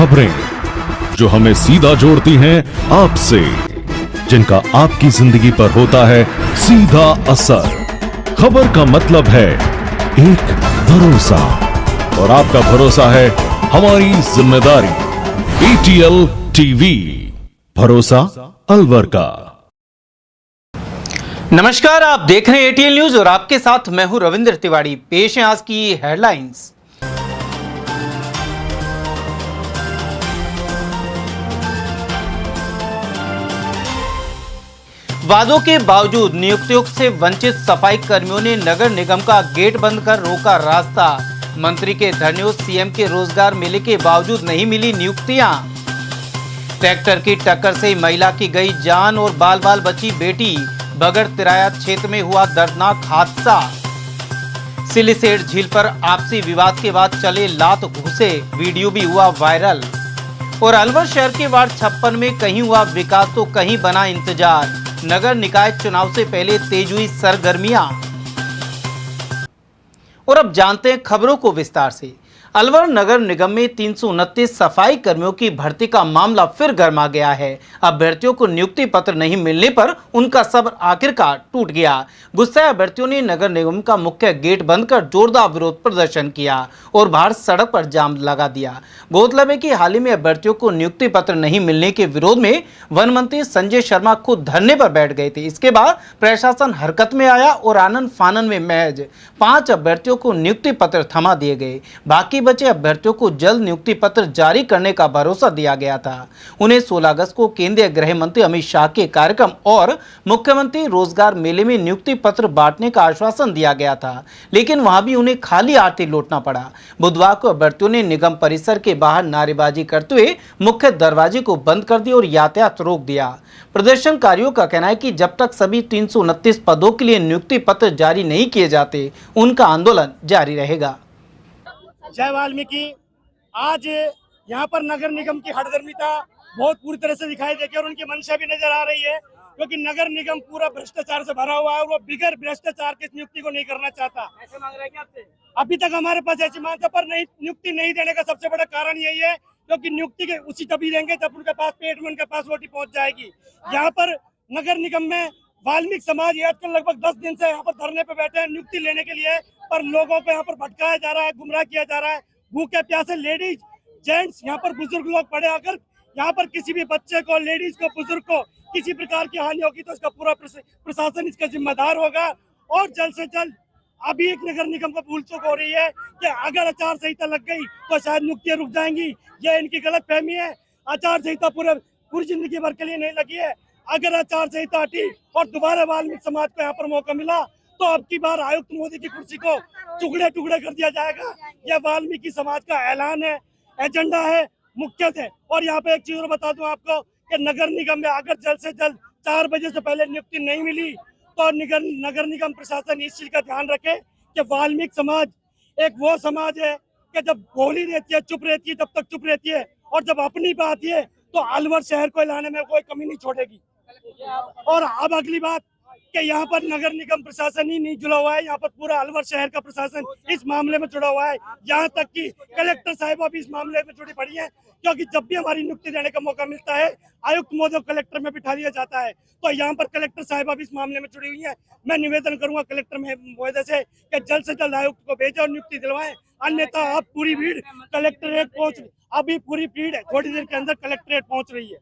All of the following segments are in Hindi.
खबरें जो हमें सीधा जोड़ती हैं आपसे, जिनका आपकी जिंदगी पर होता है सीधा असर। खबर का मतलब है एक भरोसा, और आपका भरोसा है हमारी जिम्मेदारी। ATL टीवी, भरोसा अलवर का। नमस्कार, आप देख रहे हैं ATL न्यूज और आपके साथ मैं हूं रविंद्र तिवारी। पेश है आज की हेडलाइंस। वादों के बावजूद नियुक्तियों से वंचित सफाई कर्मियों ने नगर निगम का गेट बंद कर रोका रास्ता। मंत्री के धरने, सीएम के रोजगार मेले के बावजूद नहीं मिली नियुक्तियां। ट्रैक्टर की टक्कर से महिला की गई जान और बाल बाल बची बेटी। बगड़ तिराया क्षेत्र में हुआ दर्दनाक हादसा। सिलिसेट झील पर आपसी विवाद के बाद चले लात घूसे, वीडियो भी हुआ वायरल। और अलवर शहर के वार्ड 56 में कहीं हुआ विकास तो कहीं बना इंतजार। नगर निकाय चुनाव से पहले तेज हुई सरगर्मियां। और अब जानते हैं खबरों को विस्तार से। अलवर नगर निगम में 329 सफाई कर्मियों की भर्ती का मामला फिर गर्मा गया है। अभ्यर्थियों को नियुक्ति पत्र नहीं मिलने पर उनका सब्र आखिरकार टूट गया। गुस्साए अभ्यर्थियों ने नगर निगम का मुख्य गेट बंद कर जोरदार विरोध प्रदर्शन किया और बाहर सड़क पर जाम लगा दिया। गौरतलब है कि हाल ही में अभ्यर्थियों को नियुक्ति पत्र नहीं मिलने के विरोध में वन मंत्री संजय शर्मा खुद धरने पर बैठ गए थे। इसके बाद प्रशासन हरकत में आया और आनन फानन में महज 5 अभ्यर्थियों को नियुक्ति पत्र थमा दिए गए। बाकी बचे अभ्यर्थियों को जल्द नियुक्ति पत्र जारी करने का भरोसा दिया गया था। उन्हें 16 अगस्त को केंद्रीय गृह मंत्री अमित शाह के कार्यक्रम और मुख्यमंत्री रोजगार मेले में नियुक्ति पत्र बांटने का आश्वासन दिया गया था, लेकिन वहां भी उन्हें खाली आरती लौटना पड़ा। बुधवार को अभ्यर्थियों ने निगम परिसर के बाहर नारेबाजी करते हुए मुख्य दरवाजे को बंद कर दिया और यातायात रोक दिया। प्रदर्शनकारियों का कहना है कि जब तक सभी 329 पदों के लिए नियुक्ति पत्र जारी नहीं किए जाते, उनका आंदोलन जारी रहेगा। जय वाल्मीकि। आज यहाँ पर नगर निगम की हठधर्मिता बहुत पूरी तरह से दिखाई देगी और उनकी मंशा भी नजर आ रही है, क्योंकि नगर निगम पूरा भ्रष्टाचार से भरा हुआ है और वो बिगर भ्रष्टाचार के नियुक्ति को नहीं करना चाहता। ऐसे मांग रहा है क्या आपसे? अभी तक हमारे पास ऐसी मांग पर नहीं, नियुक्ति नहीं देने का सबसे बड़ा कारण यही है, क्योंकि नियुक्ति के उसी तभी देंगे जब उनके पास पेट में उनके पास रोटी पहुंच जाएगी। यहाँ पर नगर निगम में वाल्मीकि समाज ये आजकल लगभग 10 दिन से यहाँ पर धरने पे बैठे हैं नियुक्ति लेने के लिए, पर लोगों को यहाँ पर भटकाया जा रहा है, गुमराह किया जा रहा है। भूखे प्यासे लेडीज, जेंट्स, यहाँ पर बुजुर्ग लोग पड़े। अगर यहाँ पर किसी भी बच्चे को, लेडीज को, बुजुर्ग को किसी प्रकार की हानि होगी तो इसका पूरा प्रशासन इसका जिम्मेदार होगा। और जल्द से जल्द अभी एक नगर निगम को भूल चूक हो रही है कि अगर आचार संहिता लग गई तो शायद नियुक्तियां रुक जाएंगी। यह इनकी गलत फहमी है। आचार संहिता पूरी जिंदगी भर के लिए नहीं लगी है। अगर आचार संहिता हटी और दोबारा वाल्मीकि समाज को यहाँ पर मौका मिला तो अब की बार आयुक्त मोदी की कुर्सी को टुकड़े टुकड़े कर दिया जाएगा। यह वाल्मीकि समाज का ऐलान है, एजेंडा है, मुख्य है। और यहाँ पे एक चीज और बता दूं आपको कि नगर निगम में अगर जल्द से जल्द 4 बजे से पहले नियुक्ति नहीं मिली तो नगर निगम प्रशासन इस चीज का ध्यान रखे कि वाल्मीकि समाज एक वो समाज है कि जब बोली रहती है चुप रहती है, तब तक चुप रहती है, और जब अपनी बात आती है तो अलवर शहर को लाने में कोई कमी नहीं छोड़ेगी। और अब अगली बात कि यहाँ पर नगर निगम प्रशासन ही नहीं जुड़ा हुआ है, यहाँ पर पूरा अलवर शहर का प्रशासन इस मामले में जुड़ा हुआ है। यहाँ तक कि कलेक्टर साहिबा भी इस मामले में जुड़ी पड़ी है, क्योंकि जब भी हमारी नियुक्ति देने का मौका मिलता है आयुक्त महोदय को कलेक्टर में बिठा दिया जाता है, तो यहाँ पर कलेक्टर साहिबा भी इस मामले में जुड़ी हुई है। मैं निवेदन करूंगा कलेक्टर महोदय से कि जल्द से जल्द आयुक्त को भेजे और नियुक्ति दिलवाएं, अन्यथा अब पूरी भीड़ कलेक्ट्रेट पहुंच, अभी पूरी भीड़ थोड़ी देर के अंदर कलेक्ट्रेट पहुंच रही है।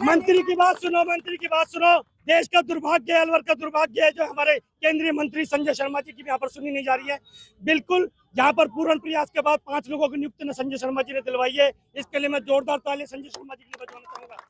मंत्री की बात सुनो, मंत्री की बात सुनो। देश का दुर्भाग्य है, अलवर का दुर्भाग्य है जो हमारे केंद्रीय मंत्री संजय शर्मा जी की यहाँ पर सुनी नहीं जा रही है। बिल्कुल यहाँ पर पूर्ण प्रयास के बाद 5 लोगों की नियुक्ति शंजय शर्मा जी ने दिलवाई है। इसके लिए मैं जोरदार ताली संजय शर्मा जी के लिए बजाना चाहूंगा।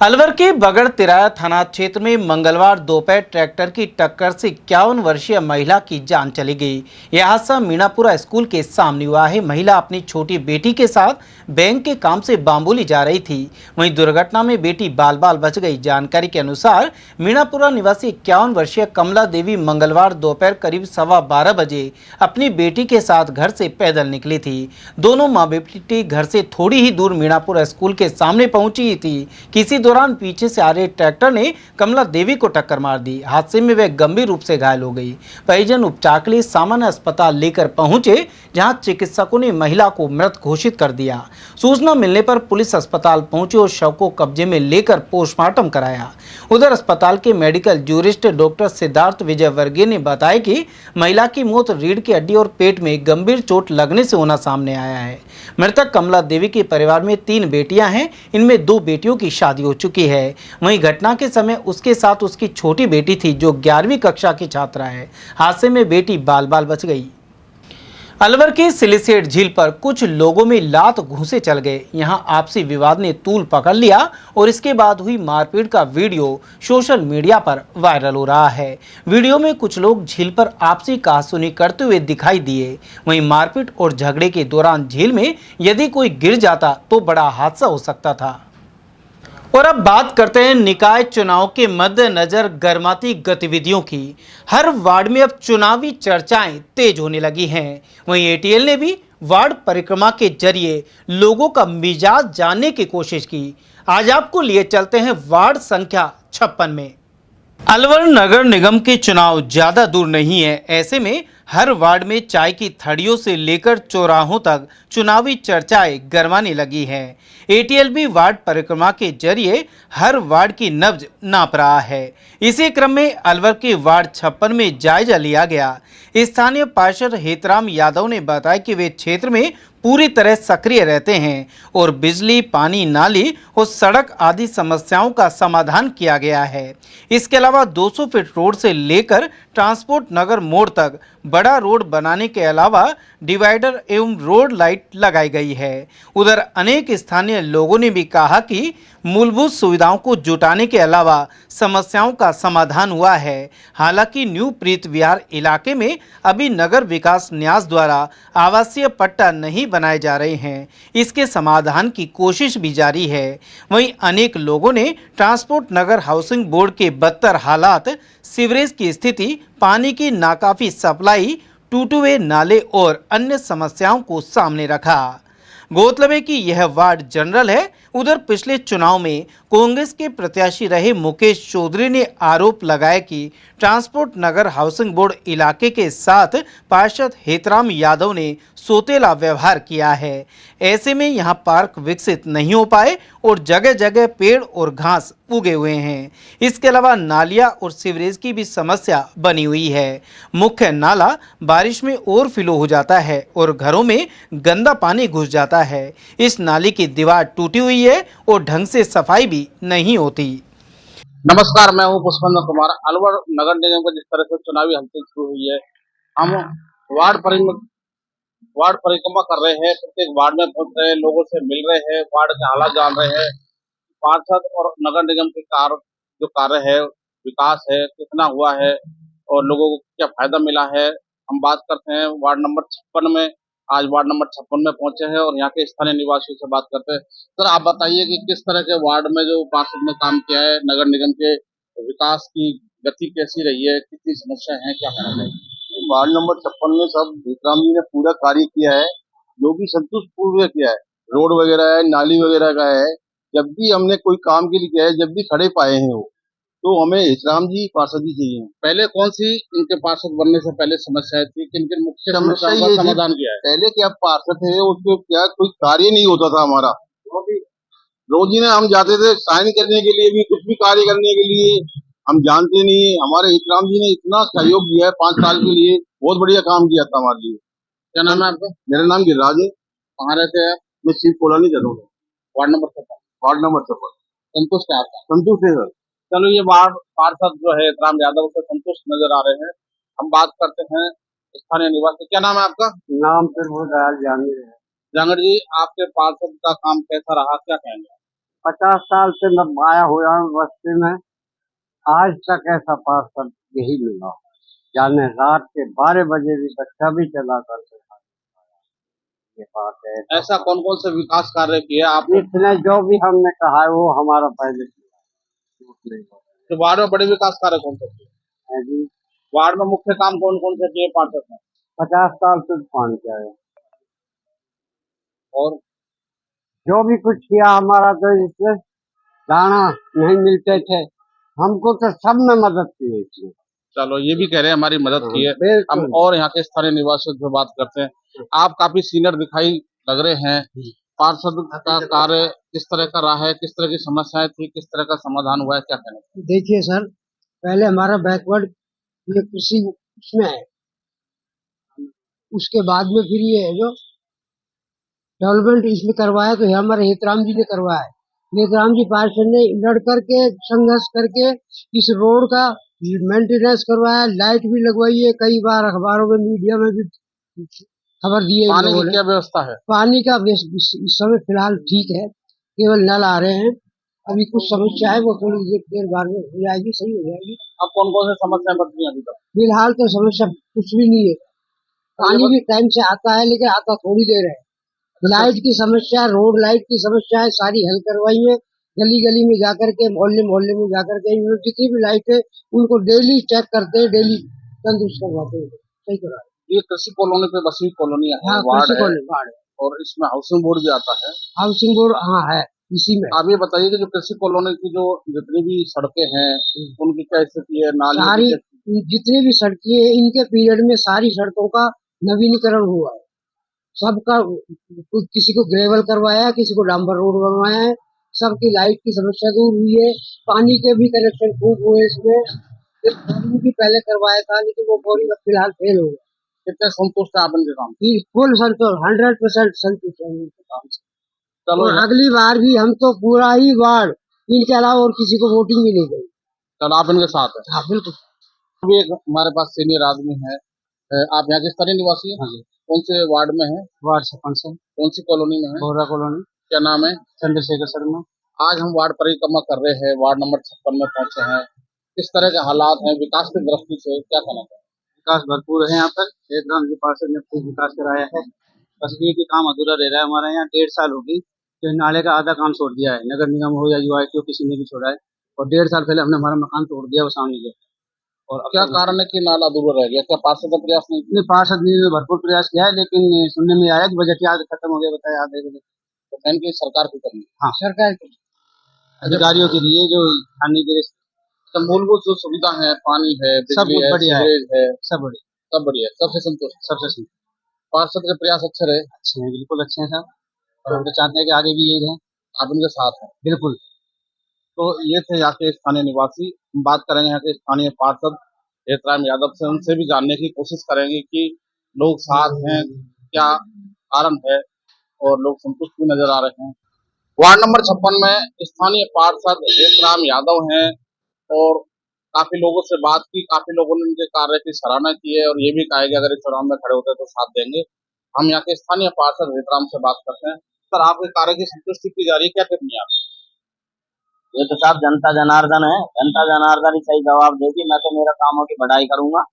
अलवर के बगड़ तिराया थाना क्षेत्र में मंगलवार दोपहर ट्रैक्टर की टक्कर से 51 वर्षीय महिला की जान चली गई। यह हादसा मीणापुरा स्कूल के सामने हुआ है। महिला अपनी छोटी बेटी के साथ बैंक के काम से बांबोली जा रही थी। वहीं दुर्घटना में बेटी बाल बाल बच गई। जानकारी के अनुसार मीणापुरा निवासी 51 वर्षीय कमला देवी मंगलवार दोपहर करीब 12:15 बजे अपनी बेटी के साथ घर से पैदल निकली थी। दोनों माँ बेटी घर से थोड़ी ही दूर मीणापुरा स्कूल के सामने पहुंची थी। किसी दौरान पीछे से आ रहे ट्रैक्टर ने कमला देवी को टक्कर मार दी। हादसे में वे गंभीर रूप से घायल हो गई। परिजन उपचार के लिए सामान्य अस्पताल लेकर पहुंचे, जहां चिकित्सकों ने महिला को मृत घोषित कर दिया। सूचना मिलने पर पुलिस अस्पताल पहुंची और शव को कब्जे में लेकर पोस्टमार्टम कराया। उधर अस्पताल के medical jurist doctor Siddharth Vijayvargiya ने बताया कि महिला की मौत रीढ़ की हड्डी और पेट में गंभीर चोट लगने से होना सामने आया है। मृतक कमला देवी के परिवार में 3 बेटियां हैं, इनमें 2 बेटियों की शादी हो चुकी है। वहीं घटना के समय उसके साथ उसकी छोटी बेटी थी, जो 11वीं कक्षा की छात्रा है। हादसे में बेटी बाल बाल बच गई। अलवर के सिलिसेट झील पर कुछ लोगों में लात घूंसे चल गए। यहां आपसी विवाद ने तूल पकड़ लिया और इसके बाद हुई मारपीट का वीडियो सोशल मीडिया पर वायरल हो रहा है। वीडियो में कुछ लोग झील पर आपसी कहासुनी करते हुए दिखाई दिए। वहीं मारपीट और झगड़े के दौरान झील में यदि कोई गिर जाता तो बड़ा हादसा हो सकता था। और अब बात करते हैं निकाय चुनाव के मद्देनजर गर्माती गतिविधियों की। हर वार्ड में अब चुनावी चर्चाएं तेज होने लगी हैं। वहीं एटीएल ने भी वार्ड परिक्रमा के जरिए लोगों का मिजाज जानने की कोशिश की। आज आपको लिए चलते हैं वार्ड संख्या 56 में। अलवर नगर निगम के चुनाव ज्यादा दूर नहीं है। ऐसे में हर वार्ड में चाय की थड़ियों से लेकर चौराहों तक चुनावी चर्चाएं गरमाने लगी हैं। एटीएल भी वार्ड परिक्रमा के जरिए हर वार्ड की नब्ज नाप रहा है। इसी क्रम में अलवर के वार्ड 56 में जायजा लिया गया। स्थानीय पार्षद हेतराम यादव ने बताया कि वे क्षेत्र में पूरी तरह सक्रिय रहते हैं और बिजली, पानी, नाली और सड़क आदि समस्याओं का समाधान किया गया है। इसके अलावा 200 फीट रोड से लेकर ट्रांसपोर्ट नगर मोड़ तक बड़ा रोड बनाने के अलावा डिवाइडर एवं रोड लाइट लगाई गई है। उधर अनेक स्थानीय लोगों ने भी कहा कि मूलभूत सुविधाओं को जुटाने के अलावा समस्याओं का समाधान हुआ है। हालांकि न्यू प्रीत विहार इलाके में अभी नगर विकास न्यास द्वारा आवासीय पट्टा नहीं बनाए जा रहे हैं। इसके समाधान की कोशिश भी जारी है। वहीं अनेक लोगों ने ट्रांसपोर्ट नगर हाउसिंग बोर्ड के बदतर हालात, सीवरेज की स्थिति, पानी की नाकाफी सप्लाई, टूटे हुए नाले और अन्य समस्याओं को सामने रखा। गौरतलब है कि यह वार्ड जनरल है। उधर पिछले चुनाव में कांग्रेस के प्रत्याशी रहे मुकेश चौधरी ने आरोप लगाया कि ट्रांसपोर्ट नगर हाउसिंग बोर्ड इलाके के साथ पार्षद हेतराम यादव ने सोतेला व्यवहार किया है। ऐसे में यहां पार्क विकसित नहीं हो पाए और जगह जगह पेड़ और घास उगे हुए हैं। इसके अलावा नालियां और सीवरेज की भी समस्या बनी हुई है। मुख्य नाला बारिश में ओवरफ्लो हो जाता है और घरों में गंदा पानी घुस जाता है। इस नाली की दीवार टूटी हुई है और ढंग से सफाई भी नहीं होती। नमस्कार, मैं हूं पुष्पेंद्र कुमार। अलवर नगर निगम का जिस तरह से चुनावी हलचल शुरू हुई है, हम वार्ड परिक्रमा कर रहे हैं। प्रत्येक वार्ड में पहुंच रहे हैं, लोगों से मिल रहे हैं, वार्ड के हालात जान रहे हैं। पार्षद और नगर निगम के कार्य है, विकास है, कितना हुआ है और लोगों को क्या फायदा मिला है, हम बात करते हैं। वार्ड नंबर 56 में आज वार्ड नंबर 56 में पहुंचे हैं और यहाँ के स्थानीय निवासियों से बात करते हैं। सर, आप बताइए कि किस तरह के वार्ड में जो पार्षद ने काम किया है, नगर निगम के विकास की गति कैसी रही है, कितनी समस्या है, क्या कहना चाहिए? वार्ड नंबर 56 में सब विक्राम जी ने पूरा कार्य किया है, जो भी संतुष्ट पूर्वक किया है। रोड वगैरह है, नाली वगैरह का है। जब भी हमने कोई काम के लिए किया है, जब भी खड़े पाए हैं वो, तो हमें हितराम जी पार्षद जी चाहिए। पहले कौन सी इनके पार्षद बनने से पहले समस्याएं थी, किन किन मुख्य समस्याओं का समाधान किया है? पहले क्या पार्षद थे, उसके क्या कोई कार्य नहीं होता था हमारा। रोज ही ने हम जाते थे साइन करने के लिए भी, कुछ भी कार्य करने के लिए हम जानते नहीं। हमारे हितराम जी ने इतना सहयोग दिया है 5 साल के लिए, बहुत बढ़िया काम किया था हमारे लिए। क्या नाम है आपका? मेरा नाम गिरिराज है। कहाँ रहते हैं? मैं शिव कोलानी जरूर हूँ। Ward number 56। वार्ड नंबर 56 संतुष्ट है आपका? संतुष्ट है सर। चलो, ये वार्ड पार्षद जो है राम यादव से संतुष्ट नजर आ रहे हैं। हम बात करते हैं स्थानीय निवासी। क्या नाम है आपका? नाम फिर वो दयाल जांगीर है। जांगड़ जी, आपके पार्षद का काम कैसा रहा, क्या कहेंगे? 50 साल से मैं आया हुआ हूँ बस्ती में, आज तक ऐसा पार्षद यही मिला। जाने रात के 12 बजे भी बच्चा भी चला करके ये बात है। ऐसा कौन कौन से विकास कार्य किए आपने? इसने जो भी हमने कहा है वो हमारा पहले किया। तो वार्ड में बड़े विकास कार्य कौन से किए? है जी, वार्ड में मुख्य काम कौन कौन से किए पार्षद ने? 50 साल से दुकान किया है और जो भी कुछ किया हमारा, तो इससे दाना नहीं मिलते थे, हमको तो सब में मदद की है इसने। चलो, ये भी कह रहे हैं हमारी मदद की है। बिल्कुल। हम और यहाँ के स्थानीय निवासियों से बात करते हैं। आप काफी सीनियर दिखाई लग रहे हैं। पार्षद का कार्य किस तरह का रहा है, किस तरह की समस्याएं थी, किस तरह का समाधान हुआ है, क्या कहना है? देखिए सर, पहले हमारा बैकवर्ड ये कृषि उसमें है, उसके बाद में फिर ये है जो डेवलपमेंट इसमें करवाया तो हमारे हेतराम जी ने करवाया है। हेतराम जी पार्षद ने लड़ करके संघर्ष करके इस रोड का मेंटेनेंस करवाया, लाइट भी लगवाई है, कई बार अखबारों में मीडिया में भी खबर दी है। पानी की क्या व्यवस्था है? पानी का इस समय फिलहाल ठीक है, केवल नल आ रहे हैं। अभी कुछ समस्या है, वो थोड़ी देर बाद में हो जाएगी, सही हो जाएगी। अब कौन कौन सी समस्याएं बच रही हैं अभी तक? फिलहाल तो समस्या कुछ भी नहीं है, पानी भी टाइम से आता है, लेकिन आता थोड़ी देर है। लाइट की समस्या, रोड लाइट की समस्या है, सारी हल करवाई है। गली गली में जाकर के, मोहल्ले मोहल्ले में जाकर के जितनी भी लाइट है उनको डेली चेक करते हैं, डेली तंदुरुस्त करवाते हैं, सही करा। ये कृषि कॉलोनी पे बसी कॉलोनी है, हाँ, वार्ड है, वार्ड है। और इसमें हाउसिंग बोर्ड भी आता है। हाउसिंग बोर्ड हाँ है इसी में। आप ये बताइए कि जो कृषि कॉलोनी की जो जितनी भी सड़कें हैं उनकी क्या स्थिति है, नाली सारी जितनी भी सड़कें हैं इनके पीरियड में सारी सड़कों का नवीनीकरण हुआ है। सबका किसी को ग्रेवल करवाया, किसी को डांबर रोड बनवाया है। सबकी लाइट की समस्या दूर हुई है। पानी के भी कनेक्शन खूब हुए इसमें। एक बोरिंग भी पहले करवाया था, लेकिन वो बोरिंग अब फिलहाल फेल हो गया। कितने संतुष्ट है आप इनके काम से? फुल संतुष्ट, 100% संतुष्ट है इनके काम से। चलो, और अगली बार भी हम तो पूरा ही वार्ड, इनके अलावा और किसी को वोटिंग भी नहीं देंगे। चलो, आप इनके साथ है। हाँ बिल्कुल। अभी एक हमारे पास सीनियर आदमी है। आप यहाँ के स्थानीय निवासी हैं? हाँ जी। कौन से वार्ड में है? वार्ड सरपंच है, कौन सी कॉलोनी में है? बोरा कॉलोनी। क्या नाम है? चंद्रशेखर शर्मा। आज हम वार्ड परिक्रमा कर रहे हैं, वार्ड नंबर 56 में पहुंचे हैं। किस तरह के हालात हैं विकास की दृष्टि से, क्या कहना है? विकास भरपूर है यहाँ पर। हेतराम जी पार्षद ने खूब विकास कराया है। बस एक ही काम अधूरा रह रहा है हमारे यहाँ। 1.5 साल होगी तो नाले का आधा काम छोड़ दिया है, नगर निगम हो या यूआईटी हो, किसी ने भी छोड़ा है। और 1.5 साल पहले हमने हमारा मकान तोड़ दिया वो सामने जो। और क्या कारण है कि नाला अधूरा रह गया? क्या पार्षद का प्रयास नहीं? अपने पार्षद ने भरपूर प्रयास किया है, लेकिन सुनने में आया कि बजट आज खत्म हो गया, बताया आधे बजट। तो कहने की सरकार की करनी? हाँ, सरकार के अधिकारियों के लिए जो स्थानीय के तो मूलभूत जो सुविधा है, पानी है, सब बिजली है, बढ़िया है। सीवरेज है, सब बढ़िया, सब बढ़िया है, सबसे संतुष्ट? सबसे सही। पार्षद के प्रयास अच्छे रहे? अच्छे हैं, बिल्कुल अच्छे हैं साहब। और हम तो चाहते हैं कि आगे भी यही रहे। आप इनके साथ हैं? बिल्कुल। तो ये थे यहाँ के स्थानीय निवासी। हम बात करेंगे यहाँ के स्थानीय पार्षद हेतराम यादव से, उनसे भी जानने की कोशिश करेंगे कि लोग साथ हैं, क्या कारण है, और लोग संतुष्ट भी नजर आ रहे हैं। वार्ड नंबर 56 में स्थानीय पार्षद हेतराम यादव हैं, और काफी लोगों से बात की, काफी लोगों ने उनके कार्य की सराहना की है, और ये भी कहा कि अगर इस चुनाव में खड़े होते तो साथ देंगे। हम यहाँ के स्थानीय पार्षद हेतराम से बात करते हैं। सर, आपके कार्य की संतुष्टि की जा रही है, क्या टिप्पणी आप? ये तो साहब जनता जनार्दन है, जनता जनार्दन ही सही जवाब देगी। मैं तो मेरा कामों की बढ़ाई करूंगा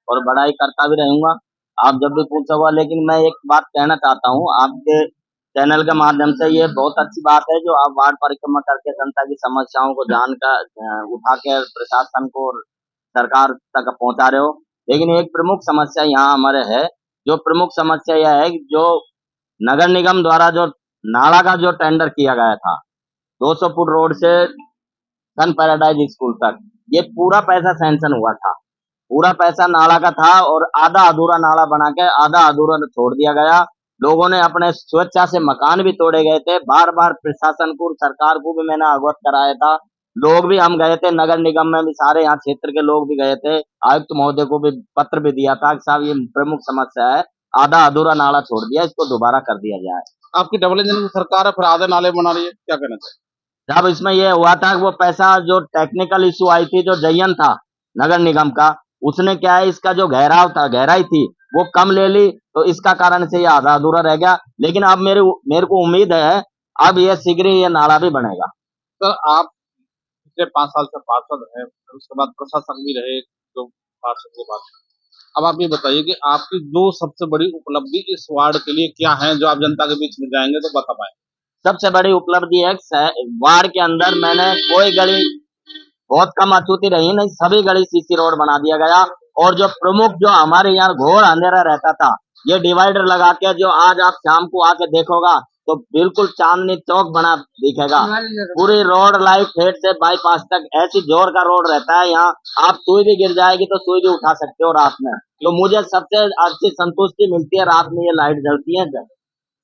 और बढ़ाई करता भी रहूंगा, आप जब भी पूछोगा। लेकिन मैं एक बात कहना चाहता हूँ आपके चैनल के माध्यम से, ये बहुत अच्छी बात है जो आप वार्ड परिक्रमा करके जनता की समस्याओं को जानकर उठा के प्रशासन को और सरकार तक पहुंचा रहे हो। लेकिन एक प्रमुख समस्या यहाँ हमारे है, जो प्रमुख समस्या यह है कि जो नगर निगम द्वारा जो नाला का जो टेंडर किया गया था 200 फुट रोड से सन पैराडाइज स्कूल तक, ये पूरा पैसा सैंक्शन हुआ था। पूरा पैसा नाला का था और आधा अधूरा नाला बना के आधा अधूरा छोड़ दिया गया। लोगों ने अपने स्वेच्छा से मकान भी तोड़े गए थे। बार बार प्रशासन को, सरकार को भी मैंने अवगत कराया था। लोग भी, हम गए थे नगर निगम में भी, सारे यहाँ क्षेत्र के लोग भी गए थे। आयुक्त महोदय को भी पत्र भी दिया था कि साहब ये प्रमुख समस्या है, आधा अधूरा नाला छोड़ दिया, इसको दोबारा कर दिया जाए। आपकी डबल इंजन की सरकार है, फिर आधे नाले बना रही है, क्या कहना चाहिए? जब इसमें यह हुआ था कि वो पैसा जो टेक्निकल इशू आई थी, जो जयन था नगर निगम का, उसने क्या है, इसका जो घेराव था, गहराई थी, वो कम ले ली, तो इसका कारण से ये आधा अधूरा रह गया। लेकिन अब मेरे को उम्मीद है अब ये शीघ्र ही ये नाला भी बनेगा। सर, आप पिछले 5 साल से पार्षद हैं, उसके बाद प्रशासक भी रहे, जो पार्षद के बाद। अब आप ये बताइए कि आपकी जो सबसे बड़ी उपलब्धि इस वार्ड के लिए क्या है, जो आप जनता के बीच में जाएंगे तो बता पाए? सबसे बड़ी उपलब्धि है वार्ड के अंदर मैंने कोई गली, बहुत कम अछूती रही नहीं, सभी गली सीसी रोड बना दिया गया। और जो प्रमुख, जो हमारे यहाँ घोर अंधेरा रहता था, ये डिवाइडर लगा के, जो आज आप शाम को आके देखोगा तो बिल्कुल चांदनी चौक बना दिखेगा। पूरी रोड लाइट हेड से बाईपास तक ऐसी जोर का रोड रहता है यहाँ, आप सुई भी गिर जाएगी तो सुई भी उठा सकते हो रात में। तो मुझे सबसे अच्छी संतुष्टि मिलती है रात में ये लाइट जलती है जब।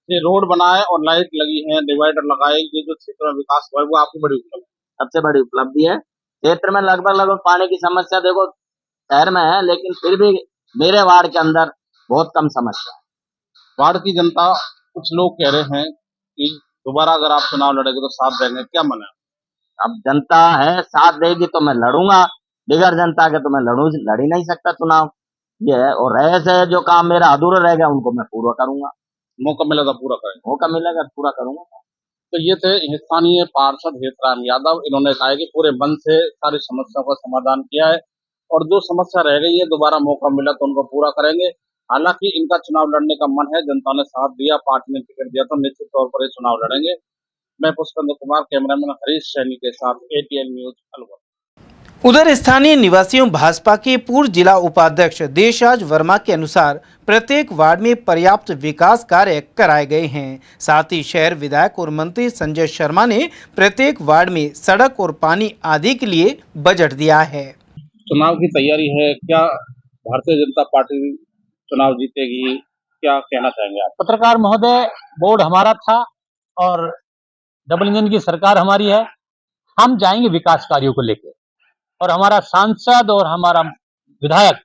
ये रोड बना है और लाइट लगी है, डिवाइडर लगाए, ये जो क्षेत्र में विकास हुआ है वो आपकी बड़ी उपलब्धि है। सबसे बड़ी उपलब्धि है। क्षेत्र में लगभग पानी की समस्या देखो शहर में है, लेकिन फिर भी मेरे वार्ड के अंदर बहुत कम समस्या है। वार्ड की जनता, कुछ लोग कह रहे हैं कि दोबारा अगर आप चुनाव लड़ेंगे तो साथ देंगे, क्या मन है? अब जनता है साथ देगी तो मैं लड़ूंगा, बगैर जनता के तो मैं लड़ ही नहीं सकता चुनाव। ये है, और रहे से जो काम मेरा अधूरा रह गया उनको मैं पूरा करूंगा। मौका मिला तो पूरा करेंगे। मौका मिलेगा तो पूरा करूंगा। तो ये थे स्थानीय पार्षद हेतराम यादव। इन्होंने कहा है कि पूरे मन से सारी समस्याओं का समाधान किया है और जो समस्या रह गई है दोबारा मौका मिला तो उनको पूरा करेंगे। हालांकि इनका चुनाव लड़ने का मन है, जनता ने साथ दिया, पार्टी ने टिकट दिया तो निश्चित तौर पर ये चुनाव लड़ेंगे। मैं पुष्पेंद्र कुमार, कैमरामैन हरीश सैनी के साथ ATN न्यूज अलवर। उधर स्थानीय निवासियों भाजपा के पूर्व जिला उपाध्यक्ष देशराज वर्मा के अनुसार प्रत्येक वार्ड में पर्याप्त विकास कार्य कराए गए हैं। साथ ही शहर विधायक और मंत्री संजय शर्मा ने प्रत्येक वार्ड में सड़क और पानी आदि के लिए बजट दिया है। चुनाव की तैयारी है, क्या भारतीय जनता पार्टी चुनाव जीतेगी, क्या कहना चाहेंगे आप? पत्रकार महोदय, बोर्ड हमारा था और डबल इंजन की सरकार हमारी है। हम जाएंगे विकास कार्यों को लेकर और हमारा सांसद और हमारा विधायक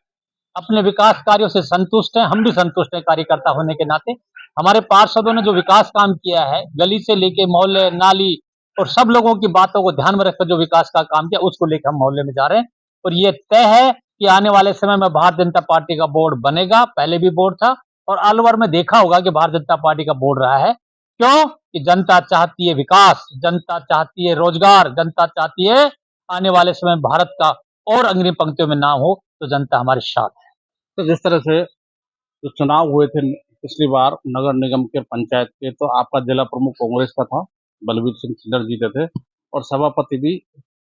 अपने विकास कार्यों से संतुष्ट हैं, हम भी संतुष्ट हैं कार्यकर्ता होने के नाते। हमारे पार्षदों ने जो विकास काम किया है, गली से लेके मोहल्ले, नाली और सब लोगों की बातों को ध्यान में रखकर जो विकास का काम किया उसको लेकर हम मोहल्ले में जा रहे हैं। और ये तय है कि आने वाले समय में भारतीय जनता पार्टी का बोर्ड बनेगा। पहले भी बोर्ड था और अलवर में देखा होगा कि भारतीय जनता पार्टी का बोर्ड रहा है। क्यों? कि जनता चाहती है विकास, जनता चाहती है रोजगार, जनता चाहती है आने वाले समय भारत का और अग्रिम पंक्तियों में नाम हो, तो जनता हमारे साथ है। तो जिस तरह से जो चुनाव हुए थे पिछली बार नगर निगम के, पंचायत के, तो आपका जिला प्रमुख कांग्रेस का था, बलबीर सिंह सिद्धर जीते थे और सभापति भी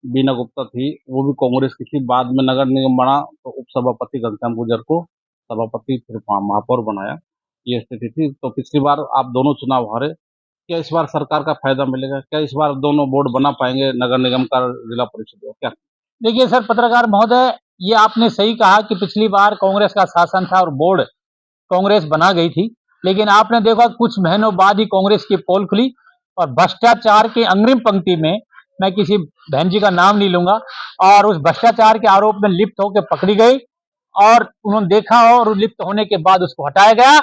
बीना गुप्ता थी, वो भी कांग्रेस की थी। बाद में नगर निगम बना तो उप सभापति घनश्याम गुर्जर को सभापति फिर महापौर बनाया, ये स्थिति थी। तो पिछली बार आप दोनों चुनाव हारे, क्या इस बार सरकार का फायदा मिलेगा? क्या इस बार दोनों बोर्ड बना पाएंगे, नगर निगम का, जिला परिषद का? क्या देखिए सर पत्रकार महोदय, ये आपने सही कहा कि पिछली बार कांग्रेस का शासन था और बोर्ड कांग्रेस बना गई थी, लेकिन आपने देखा कुछ महीनों बाद ही कांग्रेस की पोल खुली और भ्रष्टाचार के अग्रिम पंक्ति में, मैं किसी बहन जी का नाम नहीं लूंगा, और उस भ्रष्टाचार के आरोप में लिप्त होकर पकड़ी गई और उन्होंने देखा और लिप्त होने के बाद उसको हटाया गया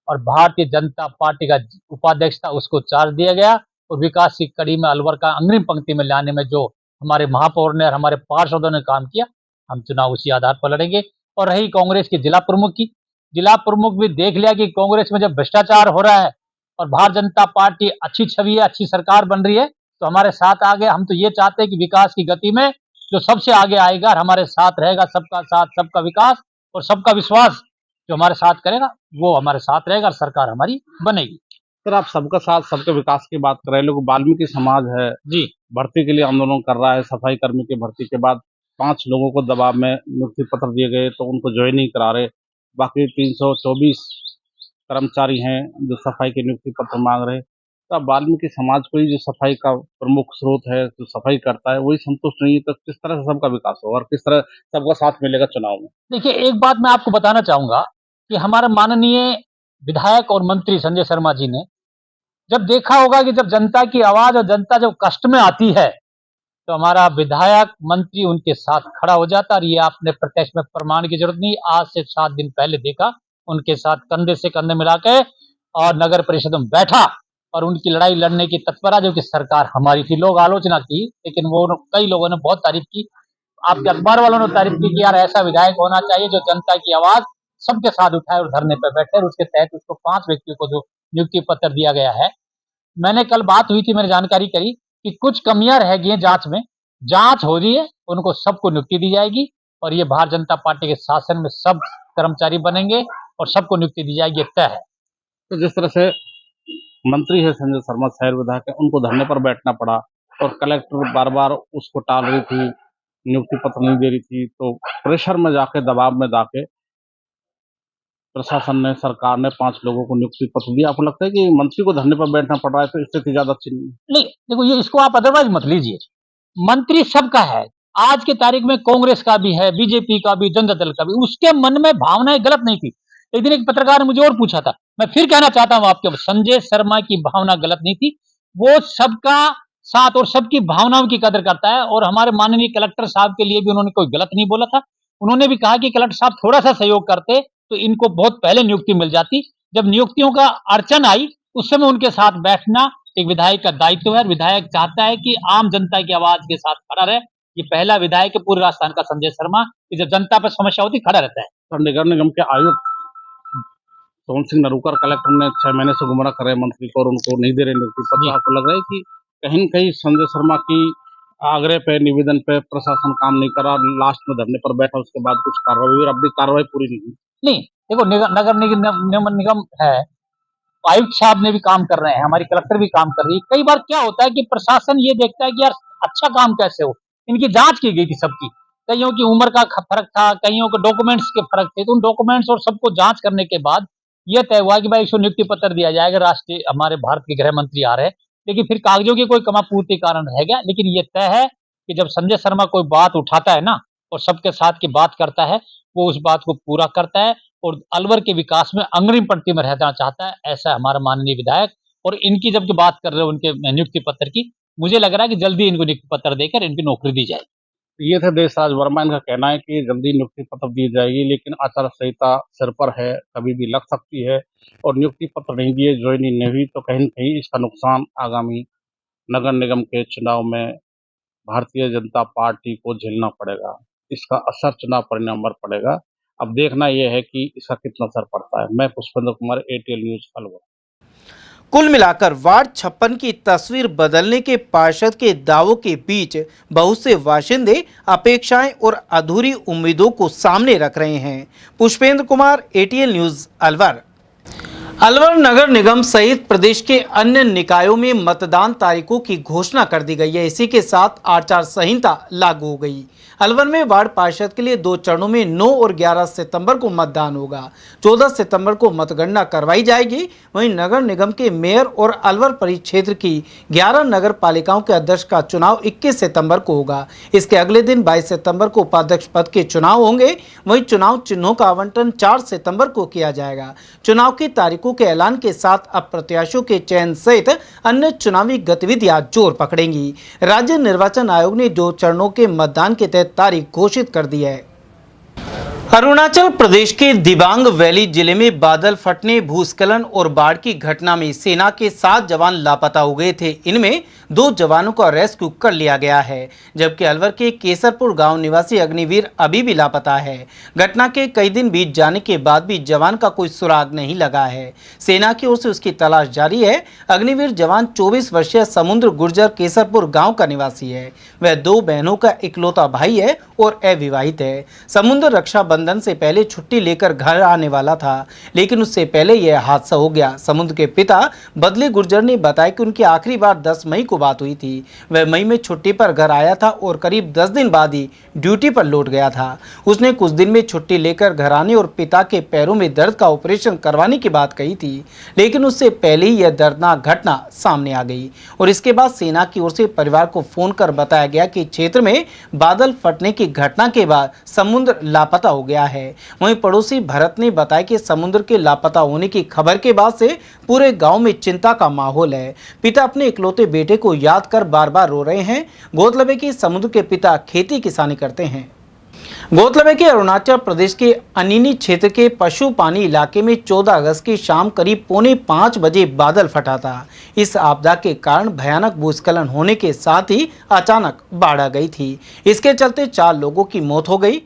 और भारतीय जनता पार्टी का उपाध्यक्ष था उसको चार्ज दिया गया और विकास की कड़ी में अलवर का अग्रिम पंक्ति में लाने में जो हमारे महापौर ने और हमारे पार्षदों ने काम किया, हम चुनाव उसी आधार पर लड़ेंगे। और रही कांग्रेस के जिला प्रमुख की, जिला प्रमुख भी देख लिया कि कांग्रेस में जब भ्रष्टाचार हो रहा है और भारतीय जनता पार्टी अच्छी छवि है, अच्छी सरकार बन रही है, तो हमारे साथ आ गए। हम तो ये चाहते हैं कि विकास की गति में जो सबसे आगे आएगा और हमारे साथ रहेगा, सबका साथ, सबका विकास और सबका विश्वास जो हमारे साथ करेगा वो हमारे साथ रहेगा और सरकार हमारी बनेगी। सर, आप सबका साथ सबके विकास की बात कर रहे हैं, लोग वाल्मीकि समाज है जी, भर्ती के लिए आंदोलन कर रहा है। सफाई कर्मी की भर्ती के बाद 5 लोगों को दबाव में नियुक्ति पत्र दिए गए तो उनको ज्वाइन नहीं करा रहे। बाकी 324 कर्मचारी हैं जो सफाई के नियुक्ति पत्र मांग रहे हैं। तो अब वाल्मीकि समाज को ही जो सफाई का प्रमुख स्रोत है, जो सफाई करता है, वही संतुष्ट नहीं है, तो किस तरह से सबका विकास होगा और किस तरह सबका साथ मिलेगा चुनाव में? देखिए एक बात मैं आपको बताना चाहूंगा कि हमारे माननीय विधायक और मंत्री संजय शर्मा जी ने जब देखा होगा कि जब जनता की आवाज और जनता जब कष्ट में आती है तो हमारा विधायक मंत्री उनके साथ खड़ा हो जाता। और ये आपने प्रत्यक्ष में प्रमाण की जरूरत नहीं, आज से 7 दिन पहले देखा, उनके साथ कंधे से कंधे मिला के और नगर परिषद में बैठा और उनकी लड़ाई लड़ने की तत्परता, जो कि सरकार हमारी थी। लोग आलोचना की लेकिन वो कई लोगों ने बहुत तारीफ की, आपके अखबार वालों ने तारीफ की कि यार ऐसा विधायक होना चाहिए जो जनता की आवाज सबके साथ उठाए और धरने पर बैठे। और उसके तहत उसको 5 व्यक्तियों को जो नियुक्ति पत्र दिया गया है, मैंने कल बात हुई थी, मैंने जानकारी करी कि कुछ कमियां रह गई हैं जांच में, जांच हो रही है, उनको सबको नियुक्ति दी जाएगी और ये भारतीय जनता पार्टी के शासन में सब कर्मचारी बनेंगे और सबको नियुक्ति दी जाएगी, तय है। तो जिस तरह से मंत्री है संजय शर्मा, शहर विधायक है, उनको धरने पर बैठना पड़ा और कलेक्टर बार बार उसको टाल रही थी, नियुक्ति पत्र नहीं दे रही थी, तो प्रेशर में जाके, दबाव में जाके प्रशासन ने, सरकार ने 5 लोगों को नियुक्ति पत्र दिया। आपको लगता है कि मंत्री को धरने पर बैठना पड़ रहा है तो स्थिति ज्यादा अच्छी नहीं है? नहीं, देखो ये इसको आप अदरवाइज मत लीजिए। मंत्री सबका है, आज के तारीख में कांग्रेस का भी है, बीजेपी का भी, जनता दल का भी। उसके मन में भावनाएं गलत नहीं थी। एक दिन एक पत्रकार ने मुझे और पूछा था, मैं फिर कहना चाहता हूं आपके, संजय शर्मा की भावना गलत नहीं थी। वो सबका साथ और सबकी भावनाओं की कदर करता है, और हमारे माननीय कलेक्टर साहब के लिए भी उन्होंने कोई गलत नहीं बोला था। उन्होंने भी कहा कि कलेक्टर साहब थोड़ा सा सहयोग करते तो इनको बहुत पहले नियुक्ति मिल जाती। जब नियुक्तियों का अड़चन आई उस समय उनके साथ बैठना एक विधायक का दायित्व है। विधायक चाहता है कि आम जनता की आवाज के साथ खड़ा रहे। ये पहला विधायक है पूरे राजस्थान का, संजय शर्मा, कि जब जनता पर समस्या होती खड़ा रहता है। और नगर निगम के आयुक्त सोहन सिंह नरूकर कलेक्टर ने 6 महीने से गुमराह कर रहे मंत्री को और उनको नहीं दे रहे नियुक्ति पत्र। आपको लग रहा है कि कहीं न कहीं संजय शर्मा की आग्रह पे, निवेदन पे प्रशासन काम नहीं करा, लास्ट में धरने पर बैठा, उसके बाद कुछ कार्रवाई हुई और अब भी कार्रवाई पूरी नहीं हुई? नहीं, देखो नगर निगम है, आयुक्त साहब ने भी काम कर रहे हैं, हमारी कलेक्टर भी काम कर रही है। कई बार क्या होता है कि प्रशासन ये देखता है कि यार अच्छा काम कैसे हो। इनकी जांच की गई थी सबकी, कईयों की उम्र का फर्क था, कईयों के डॉक्यूमेंट्स के फर्क थे, तो उन डॉक्यूमेंट्स और सबको जांच करने के बाद यह तय हुआ कि भाई इसको नियुक्ति पत्र दिया जाएगा। राष्ट्रीय हमारे भारत के गृह मंत्री आ रहे हैं, लेकिन फिर कागजों की कोई कमापूर्ति कारण रह गया। लेकिन ये तय है कि जब संजय शर्मा कोई बात उठाता है ना और सबके साथ की बात करता है, वो उस बात को पूरा करता है और अलवर के विकास में अग्रिम पंक्ति में रहना चाहता है। ऐसा हमारा माननीय विधायक। और इनकी जब बात कर रहे हो उनके नियुक्ति पत्र की, मुझे लग रहा है कि जल्दी इनको नियुक्ति पत्र देकर इनकी नौकरी दी जाए। ये थे देशराज वर्मा। इनका कहना है कि जल्दी नियुक्ति पत्र दी जाएगी, लेकिन आचार संहिता सिर पर है, कभी भी लग सकती है, और नियुक्ति पत्र नहीं दिए, ज्वाइनिंग नहीं हुई तो कहीं न कहीं इसका नुकसान आगामी नगर निगम के चुनाव में भारतीय जनता पार्टी को झेलना पड़ेगा। इसका असर चुनाव परिणाम पर पड़ेगा। अब देखना यह है कि इसका कितना असर पड़ता है। मैं पुष्पेंद्र कुमार, ATL न्यूज, अलवर। कुल मिलाकर वार्ड 56 की तस्वीर बदलने के पार्षद के दावों के बीच बहुत से बाशिंदे अपेक्षाएं और अधूरी उम्मीदों को सामने रख रहे हैं। Pushpendra Kumar, ATL news, Alwar. अलवर नगर निगम सहित प्रदेश के अन्य निकायों में मतदान तारीखों की घोषणा कर दी गई है। इसी के साथ आचार संहिता लागू हो गई। अलवर में वार्ड पार्षद के लिए 2 चरणों में 9 और 11 सितंबर को मतदान होगा। 14 सितंबर को मतगणना करवाई जाएगी। वहीं नगर निगम के मेयर और अलवर परिक्षेत्र की 11 नगर पालिकाओं के अध्यक्ष का चुनाव 21 सितंबर को होगा। इसके अगले दिन 22 सितंबर को उपाध्यक्ष पद के चुनाव होंगे। वहीं चुनाव चिन्हों का आवंटन 4 सितंबर को किया जाएगा। चुनाव की तारीखों के ऐलान के साथ अब प्रत्याशियों के चयन सहित अन्य चुनावी गतिविधियां जोर पकड़ेंगी। राज्य निर्वाचन आयोग ने 2 चरणों के मतदान के तहत तारीख घोषित कर दी है। अरुणाचल प्रदेश के दिबांग वैली जिले में बादल फटने, भूस्खलन और बाढ़ की घटना में सेना के 7 जवान लापता हो गए थे। इनमें 2 जवानों का रेस्क्यू कर लिया गया है, जबकि अलवर के केसरपुर गांव निवासी अग्निवीर अभी भी लापता है। घटना के कई दिन बीत जाने के बाद भी जवान का कोई सुराग नहीं लगा है। सेना की ओर से उसकी तलाश जारी है। अग्निवीर जवान 24 वर्षीय समुद्र गुर्जर केसरपुर गाँव का निवासी है। वह 2 बहनों का इकलौता भाई है और अविवाहित है। समुद्र रक्षा बंधन से पहले छुट्टी लेकर घर आने वाला था, लेकिन उससे पहले यह हादसा हो गया। समुद्र के पिता बदले गुर्जर ने बताया कि उनकी आखिरी बार 10 मई को बात हुई थी। वह मई में छुट्टी पर घर आया था और करीब 10 दिन बाद ही ड्यूटी पर लौट गया था। उसने कुछ दिन में छुट्टी लेकर घर आने और पिता के पैरों में दर्द का ऑपरेशन करवाने की बात कही थी, लेकिन उससे पहले ही यह दर्दनाक घटना सामने आ गई। और इसके बाद सेना की ओर से परिवार को फोन कर बताया गया कि क्षेत्र में बादल फटने की घटना के बाद समुद्र लापता हो गया है। वहीं पड़ोसी भरत ने बताया कि समुद्र के लापता होने की खबर के बाद से पूरे गांव में चिंता का माहौल है। पिता अपने इकलौते बेटे को याद कर बार बार रो रहे हैं। गौरतलब है कि समुद्र के पिता खेती किसानी करते हैं। गौरतलब है कि अरुणाचल प्रदेश के अनिनी क्षेत्र के पशु पानी इलाके में 14 अगस्त की शाम करीब 4:45 बजे बादल फटा था। इस आपदा के कारण भयानक भूस्खलन होने के साथ ही अचानक बाढ़ आ गई थी। इसके चलते 4 लोगों की मौत हो गई।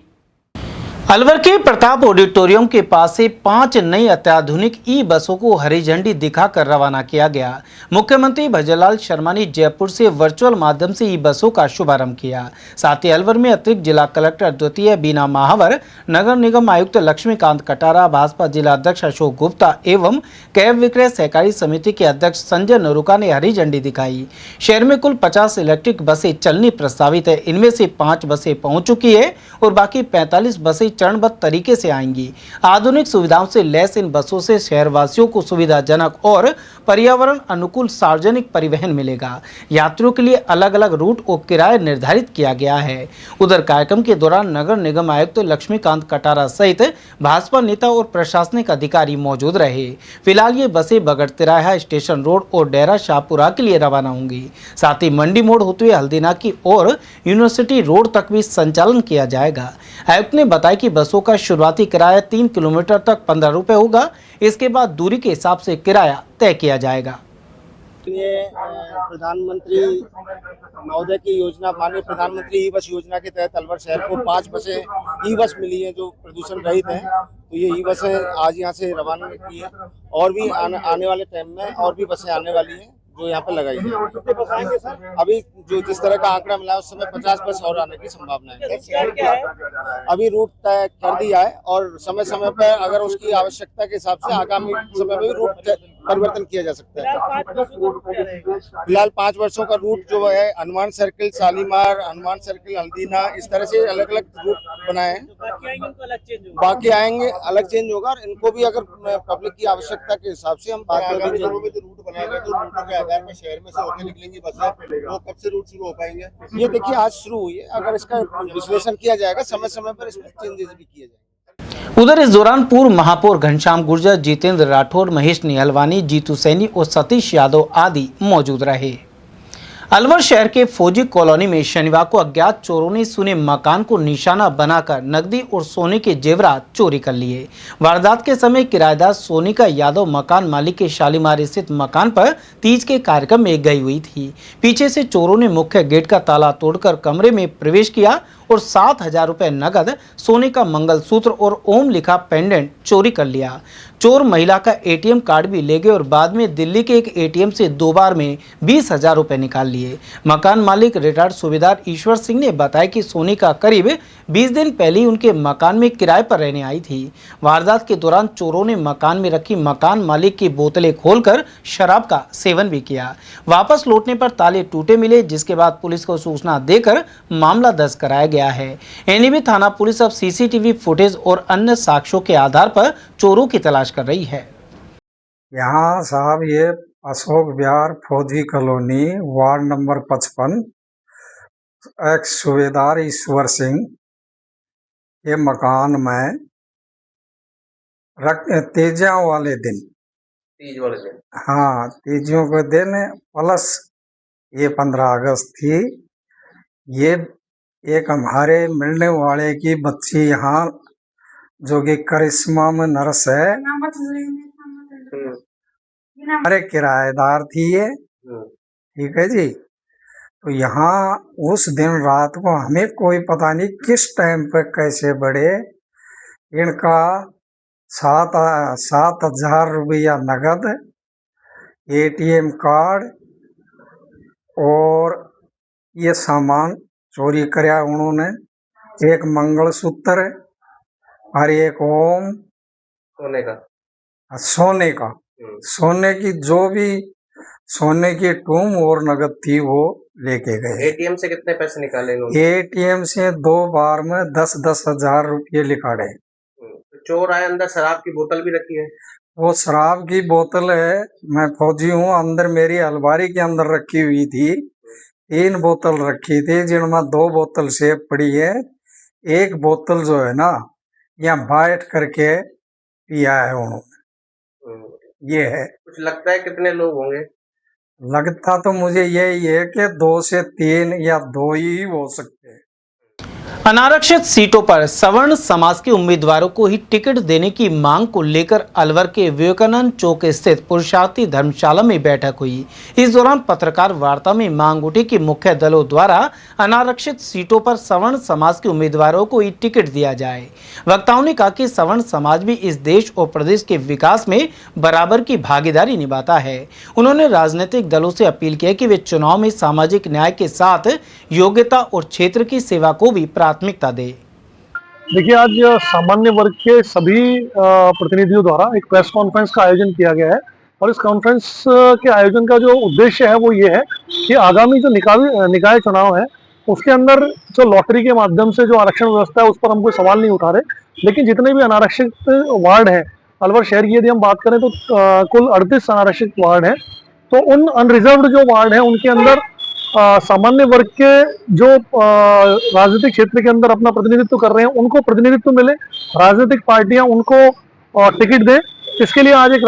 अलवर के प्रताप ऑडिटोरियम के पास से 5 नई अत्याधुनिक ई-बसों को हरी झंडी दिखाकर रवाना किया गया। मुख्यमंत्री भजनलाल शर्मा ने जयपुर से वर्चुअल माध्यम से ई-बसों का शुभारंभ किया। साथ ही अलवर में अतिरिक्त जिला कलेक्टर द्वितीय बीना महावर, नगर निगम आयुक्त लक्ष्मीकांत कटारा, भाजपा जिला अध्यक्ष अशोक गुप्ता एवं कैब विक्रय सहकारी समिति के अध्यक्ष संजय नरूका ने हरी झंडी दिखाई। शहर में कुल 50 इलेक्ट्रिक बसें चलनी प्रस्तावित है। इनमें से 5 बसें पहुंच चुकी है और बाकी 45 बसें चरणबद्ध तरीके से आएंगी। आधुनिक सुविधाओं से लैस इन बसों से शहरवासियों को सुविधाजनक और पर्यावरण अनुकूल सार्वजनिक परिवहन मिलेगा। यात्रियों के लिए अलग अलग रूट और किराया निर्धारित किया गया है। उधर कार्यक्रम के दौरान नगर निगम आयुक्त लक्ष्मीकांत कटारा सहित भाजपा नेता और प्रशासनिक अधिकारी मौजूद रहे। फिलहाल ये बसें बगड़ तिराहा स्टेशन रोड और डेरा शाहपुरा के लिए रवाना होंगी। साथ ही मंडी मोड़ होते हुए हल्दीना की और यूनिवर्सिटी रोड तक भी संचालन किया जाएगा। आयुक्त ने बताया कि बसों का शुरुआती किराया 3 किलोमीटर तक 15 रुपए होगा। इसके बाद दूरी के हिसाब से किराया तय किया जाएगा। ये प्रधानमंत्री महोदय की योजना, माननीय प्रधानमंत्री ई बस योजना के तहत अलवर शहर को 5 बसें ई बस मिली हैं जो प्रदूषण रहित हैं। तो ये ई बसें आज यहाँ से रवाना की है और भी आने वाले टाइम में और भी बसें आने वाली हैं जो यहाँ पर लगाई है। कितने बस आएंगे सर? अभी जो जिस तरह का आंकड़ा मिला है उस समय 50 बस और आने की संभावना है। अभी रूट तय कर दिया है और समय समय पर अगर उसकी आवश्यकता के हिसाब से आगामी समय में भी रूट परिवर्तन किया जा सकता है। फिलहाल 5 वर्षों का रूट जो है हनुमान सर्किल शालीमार, हनुमान सर्किल हल्दीना, इस तरह से अलग अलग रूट बनाए हैं। बाकी आएंगे अलग चेंज होगा और इनको भी अगर पब्लिक की आवश्यकता के हिसाब से हम बाद में रूट बनाएंगे तो रूटों के आधार पर शहर में से होकर निकलेंगी बसें। वो कब से रूट शुरू हो पाएंगे? ये देखिए आज शुरू हुई है। अगर इसका विश्लेषण किया जाएगा समय समय पर इसमें चेंजेस भी किए जाएंगे। उधर इस दौरान पूर्व महापौर घनश्याम गुर्जर, जितेंद्र राठौर, महेश निहलवानी, जीतू सैनी और सतीश यादव आदि मौजूद रहे। अलवर शहर के फौजी कॉलोनी में शनिवार को अज्ञात चोरों ने सुने मकान को निशाना बनाकर नकदी और सोने के जेवरात चोरी कर लिए। वारदात के समय किराएदार सोनिका यादव मकान मालिक के शालीमार स्थित मकान पर तीज के कार्यक्रम में गई हुई थी। पीछे से चोरों ने मुख्य गेट का ताला तोड़कर कमरे में प्रवेश किया और 7,000 रुपए नगद, सोने का मंगलसूत्र और ओम लिखा पेंडेंट चोरी कर लिया। चोर महिला का एटीएम कार्ड भी ले गए और बाद में दिल्ली के एक एटीएम से 2 बार में 20,000 रुपए निकाल लिए। मकान मालिक रिटायर्ड सूबेदार ईश्वर सिंह ने बताया कि सोनिका करीब 20 दिन पहले ही उनके मकान में किराए पर रहने आई थी। वारदात के दौरान चोरों ने मकान में रखी मकान मालिक की बोतलें खोलकर शराब का सेवन भी किया। वापस लौटने पर ताले टूटे मिले, जिसके बाद पुलिस को सूचना देकर मामला दर्ज कराया गया है। एनईबी थाना पुलिस अब सीसीटीवी फुटेज और अन्य साक्ष्यों के आधार पर चोरों की तलाश कर रही है। यहाँ साहब ये अशोक विहार फौजी कॉलोनी वार्ड नंबर 55 एक्स सूबेदार ईश्वर सिंह के मकान में तीजों वाले दिन, हाँ तीजों के दिन प्लस ये 15 अगस्त थी। ये एक हमारे मिलने वाले की बच्ची यहाँ जो कि करिश्मा में नर्स है, हमारे किराएदार थी ये, ठीक है जी। तो यहाँ उस दिन रात को हमें कोई पता नहीं किस टाइम पे कैसे बढ़े, इनका 7,000 रुपया नगद, एटीएम कार्ड और ये सामान चोरी कराया उन्होंने। एक मंगलसूत्र और एक ओम सोने का सोने की जो भी सोने की टूम और नगद थी वो लेके गए। एटीएम से कितने पैसे निकाले इन्होंने? एटीएम से 2 बार में 10-10 हजार रुपये निकाले। चोर आए, अंदर शराब की बोतल भी रखी है। वो शराब की बोतल है, मैं फौजी हूँ, अंदर मेरी अलमारी के अंदर रखी हुई थी। 3 बोतल रखी थी जिनमें 2 बोतल सेब पड़ी है, एक बोतल जो है ना यहाँ बैठ करके पिया है उन्होंने। ये है। कुछ लगता है कितने लोग होंगे? लगता तो मुझे यही है कि 2 से 3 या 2 ही हो सकते हैं। अनारक्षित सीटों पर सवर्ण समाज के उम्मीदवारों को ही टिकट देने की मांग को लेकर अलवर के विवेकानंद चौक स्थित पुरुषार्थी धर्मशाला में बैठक हुई। इस दौरान पत्रकार वार्ता में मांग उठी कि मुख्य दलों द्वारा अनारक्षित सीटों पर सवर्ण समाज के उम्मीदवारों को ही टिकट दिया जाए। वक्ताओं ने कहा कि सवर्ण समाज भी इस देश और प्रदेश के विकास में बराबर की भागीदारी निभाता है। उन्होंने राजनीतिक दलों से अपील की कि वे चुनाव में सामाजिक न्याय के साथ योग्यता और क्षेत्र की सेवा को भी प्राथमिकता दे। देखिए, आज सामान्य वर्ग के सभी प्रतिनिधियों द्वारा एक प्रेस कॉन्फ्रेंस का आयोजन किया गया है और इस कॉन्फ्रेंस के आयोजन का जो उद्देश्य है वो ये है कि आगामी जो निकाय चुनाव है उसके अंदर जो लॉटरी के माध्यम से जो आरक्षण व्यवस्था है उस पर हम कोई सवाल नहीं उठा रहे, लेकिन जितने भी अनारक्षित वार्ड हैं अलवर शहर की यदि हम बात करें तो कुल 38 अनारक्षित वार्ड हैं। तो उन अनरिजर्व्ड जो वार्ड हैं उनके अंदर सामान्य वर्ग के जो राजनीतिक क्षेत्र के अंदर अपना प्रतिनिधित्व कर रहे हैं उनको प्रतिनिधित्व मिले, राजनीतिक पार्टियां उनको टिकट दें। इसके लिए आज एक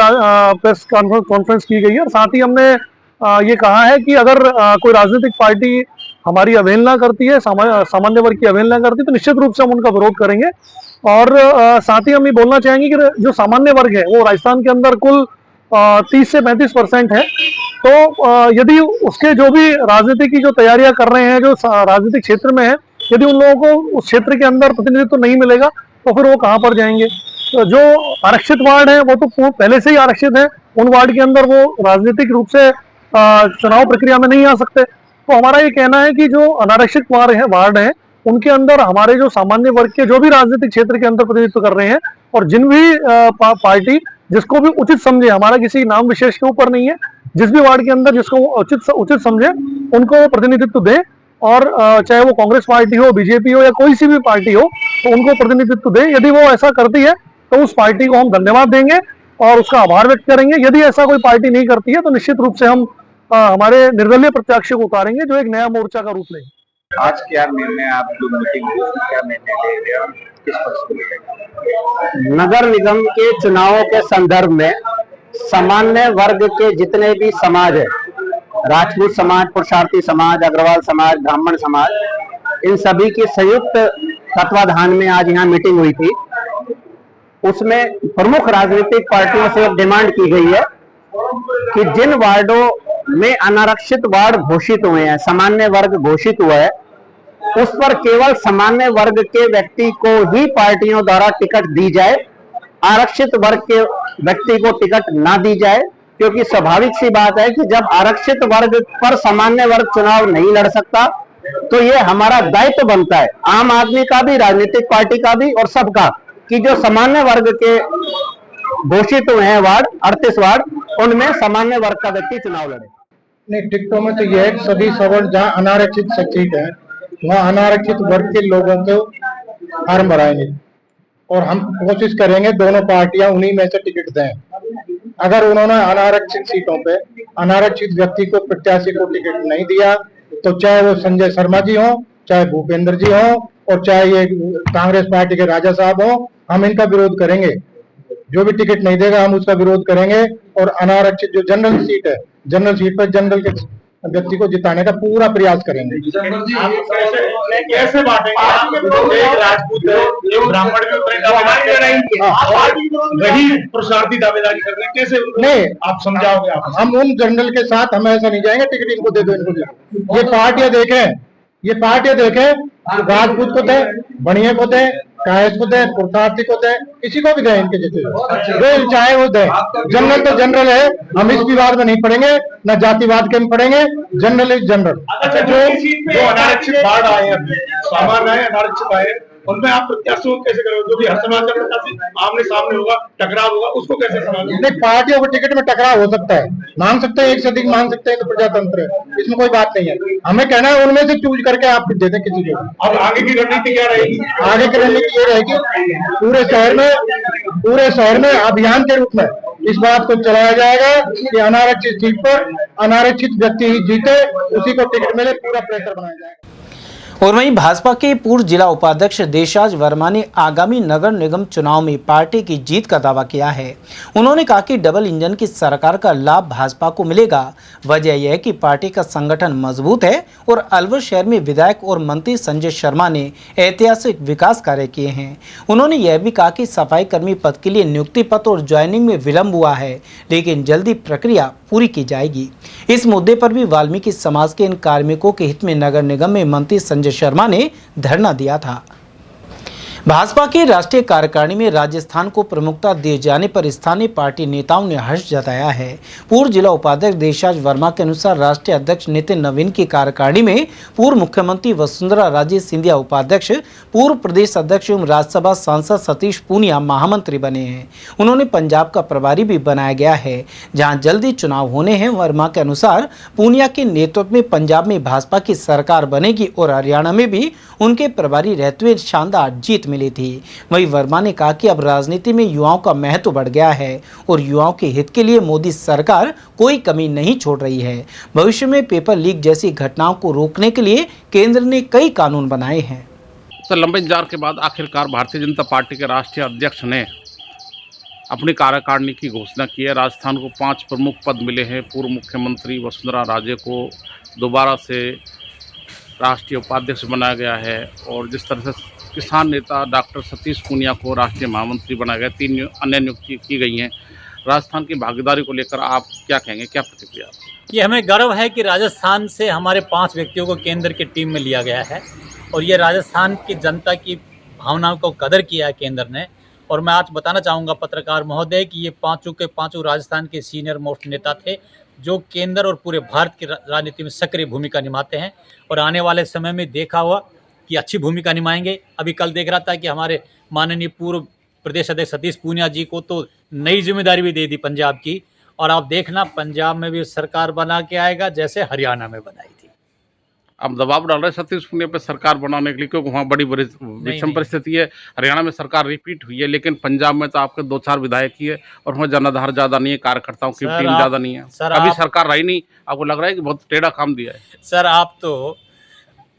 प्रेस कॉन्फ्रेंस की गई है और साथ ही हमने ये कहा है कि अगर कोई राजनीतिक पार्टी हमारी अवहेलना करती है, सामान्य वर्ग की अवहेलना करती है, तो निश्चित रूप से हम उनका विरोध करेंगे। और साथ ही हम ये बोलना चाहेंगे कि जो सामान्य वर्ग है वो राजस्थान के अंदर कुल 30 से 35% है। तो यदि उसके जो भी राजनीति की जो तैयारियां कर रहे हैं, जो राजनीतिक क्षेत्र में है, यदि उन लोगों को उस क्षेत्र के अंदर प्रतिनिधित्व नहीं मिलेगा तो फिर वो कहाँ पर जाएंगे। तो जो आरक्षित वार्ड है वो तो पहले से ही आरक्षित है, उन वार्ड के अंदर वो राजनीतिक रूप से चुनाव प्रक्रिया में नहीं आ सकते। तो हमारा ये कहना है कि जो अनारक्षित वार्ड है उनके अंदर हमारे जो सामान्य वर्ग के जो भी राजनीतिक क्षेत्र के अंदर प्रतिनिधित्व कर रहे हैं और जिन भी पार्टी जिसको भी उचित समझे, हमारा किसी नाम विशेष के ऊपर नहीं है, जिस भी वार्ड के अंदर जिसको उचित समझे उनको प्रतिनिधित्व दें। और चाहे वो कांग्रेस पार्टी हो, बीजेपी हो या कोई सी भी पार्टी हो, तो उनको प्रतिनिधित्व दें। यदि वो ऐसा करती है तो उस पार्टी को हम धन्यवाद देंगे और उसका आभार व्यक्त करेंगे। यदि ऐसा कोई पार्टी नहीं करती है तो निश्चित रूप से हम हमारे निर्दलीय प्रत्याशी को उतारेंगे जो एक नया मोर्चा का रूप लेंगे। आज क्या निर्णय आप जो मीटिंग हुई उसमें क्या निर्णय ले रहे और किस पर? नगर निगम के चुनावों के संदर्भ में सामान्य वर्ग के जितने भी समाज है, राजपूत समाज, पुरुषार्थी समाज, अग्रवाल समाज, ब्राह्मण समाज, इन सभी की संयुक्त तत्वाधान में आज यहाँ मीटिंग हुई थी। उसमें प्रमुख राजनीतिक पार्टियों से डिमांड की गई है कि जिन वार्डों में अनारक्षित वार्ड घोषित हुए हैं, सामान्य वर्ग घोषित हुआ है, उस पर केवल सामान्य वर्ग के व्यक्ति को ही पार्टियों द्वारा टिकट दी जाए, आरक्षित वर्ग के व्यक्ति को टिकट ना दी जाए। क्योंकि स्वाभाविक सी बात है कि जब आरक्षित वर्ग पर सामान्य वर्ग चुनाव नहीं लड़ सकता तो ये हमारा दायित्व बनता है, आम आदमी का भी, राजनीतिक पार्टी का भी और सबका, कि जो सामान्य वर्ग के घोषित हुए हैं वार्ड 38 वार्ड, उनमें सामान्य वर्ग का व्यक्ति चुनाव लड़े। नहीं, टिकटों में तो यह है सभी सवर्ण जहाँ अनारक्षित सीट है वहाँ अनारक्षित वर्ग के लोगों को फॉर्म भराएंगे और हम कोशिश करेंगे दोनों पार्टियां उन्हीं में से टिकट दें। अगर उन्होंने अनारक्षित सीटों पे अनारक्षित व्यक्ति को, प्रत्याशी को टिकट नहीं दिया तो चाहे वो संजय शर्मा जी हो, चाहे भूपेंद्र जी हो और चाहे ये कांग्रेस पार्टी के राजा साहब हो, हम इनका विरोध करेंगे। जो भी टिकट नहीं देगा हम उसका विरोध करेंगे और अनारक्षित जो जनरल सीट है, जनरल सीट पर जनरल के व्यक्ति को जिताने का पूरा प्रयास करेंगे। कैसे बांटेंगे? एक राजपूत है, एक ब्राह्मण भी वही पुरुषार्थी दावेदारी कर रहे हैं, कैसे? नहीं, आप समझाओगे? हम उन जनरल के साथ हम ऐसा नहीं जाएंगे टिकट इनको दे दो, इनको दे दो। ये पार्टियां देखें, राजपूत को दे, बनिया को दे, कायस को दे, पुरुषार्थी को दे, किसी को भी दे, इनके जैसे जो चाहे वो दे। जनरल तो जनरल है, हम इस विवाद में नहीं पड़ेंगे, न जातिवाद के में पड़ेंगे। General is general. अच्छा, जो अनारक्षित वार्ड आए हैं, सामान्य है, अनारक्षित आए, उनमें आप प्रत्याशियों कैसे करोगे? जो भी हर समाज का प्रत्याशी आमने सामने होगा, टकराव होगा, उसको कैसे संभालोगे? नहीं, पार्टियों को टिकट में टकराव हो सकता है, मांग सकते हैं, एक से अधिक मांग सकते हैं, तो प्रजातंत्र है, इसमें कोई बात नहीं है। हमें कहना है उनमें से चूज करके आप दे दें किसी को। अब आगे की रणनीति क्या रहेगी? आगे की रणनीति ये रहेगी पूरे शहर में अभियान के रूप में इस बात को चलाया जाएगा कि अनारक्षित सीट पर अनारक्षित व्यक्ति ही जीते, उसी को टिकट मिले, पूरा प्रेशर बनाया जाएगा। और वहीं भाजपा के पूर्व जिला उपाध्यक्ष देशराज वर्मा ने आगामी नगर निगम चुनाव में पार्टी की जीत का दावा किया है। उन्होंने कहा कि डबल इंजन की सरकार का लाभ भाजपा को मिलेगा। वजह यह है कि पार्टी का संगठन मजबूत है और अलवर शहर में विधायक और मंत्री संजय शर्मा ने ऐतिहासिक विकास कार्य किए हैं। उन्होंने यह भी कहा कि सफाई कर्मी पद के लिए नियुक्ति पत्र और ज्वाइनिंग में विलंब हुआ है, लेकिन जल्दी प्रक्रिया पूरी की जाएगी। इस मुद्दे पर भी वाल्मीकि समाज के इन कार्मिकों के हित में नगर निगम में मंत्री संजय शर्मा ने धरना दिया था। भाजपा की राष्ट्रीय कार्यकारिणी में राजस्थान को प्रमुखता दिए जाने पर स्थानीय पार्टी नेताओं ने हर्ष जताया है। पूर्व जिला उपाध्यक्ष देशराज वर्मा के अनुसार राष्ट्रीय अध्यक्ष नितिन नवीन की कार्यकारिणी में पूर्व मुख्यमंत्री वसुंधरा राजे सिंधिया उपाध्यक्ष, पूर्व प्रदेश अध्यक्ष एवं राज्यसभा सांसद सतीश पूनिया महामंत्री बने हैं। उन्होंने पंजाब का प्रभारी भी बनाया गया है, जहाँ जल्दी चुनाव होने हैं। वर्मा के अनुसार पूनिया के नेतृत्व में पंजाब में भाजपा की सरकार बनेगी और हरियाणा में भी उनके प्रभारी रहते हुए शानदार जीत मिली थी। वहीं वर्मा ने कहा कि अब राजनीति में युवाओं का महत्व बढ़ गया है और युवाओं के हित के लिए मोदी सरकार कोई कमी नहीं छोड़ रही है। भविष्य में पेपर लीक जैसी घटनाओं को रोकने के लिए केंद्र ने कई कानून बनाए हैं। तो लंबे इंतजार के बाद आखिरकार भारतीय जनता पार्टी के राष्ट्रीय अध्यक्ष ने अपनी कार्यकारिणी की घोषणा की है। राजस्थान को 5 प्रमुख पद मिले हैं। पूर्व मुख्यमंत्री वसुंधरा राजे को दोबारा से राष्ट्रीय उपाध्यक्ष बनाया गया है और जिस तरह से किसान नेता डॉक्टर सतीश पूनिया को राष्ट्रीय महामंत्री बनाया गया, 3 अन्य नियुक्ति की गई हैं। राजस्थान की भागीदारी को लेकर आप क्या कहेंगे, क्या प्रतिक्रिया? ये हमें गर्व है कि राजस्थान से हमारे 5 व्यक्तियों को केंद्र की टीम में लिया गया है और ये राजस्थान की जनता की भावनाओं को कदर किया है केंद्र ने। और मैं आज बताना चाहूँगा पत्रकार महोदय कि ये पाँचों के पाँचों राजस्थान के सीनियर मोस्ट नेता थे जो केंद्र और पूरे भारत की राजनीति में सक्रिय भूमिका निभाते हैं और आने वाले समय में देखा हुआ कि अच्छी भूमिका निभाएंगे। अभी कल देख रहा था कि हमारे माननीय पूर्व प्रदेश अध्यक्ष सतीश पूनिया जी को तो नई जिम्मेदारी भी दे दी पंजाब की, और आप देखना पंजाब में भी सरकार बना के आएगा जैसे हरियाणा में बनाई थी। अब दबाव डाल रहे सतीश पूनिया पे सरकार बनाने के लिए, क्योंकि वहाँ बड़ी विषम परिस्थिति है। हरियाणा में सरकार रिपीट हुई है, लेकिन पंजाब में तो आपके 2-4 विधायक ही है और वहाँ जनाधार ज़्यादा नहीं है, कार्यकर्ताओं की टीम ज़्यादा नहीं है। अभी सरकार रही नहीं, आपको लग रहा है कि बहुत टेढ़ा काम दिया है? सर आप तो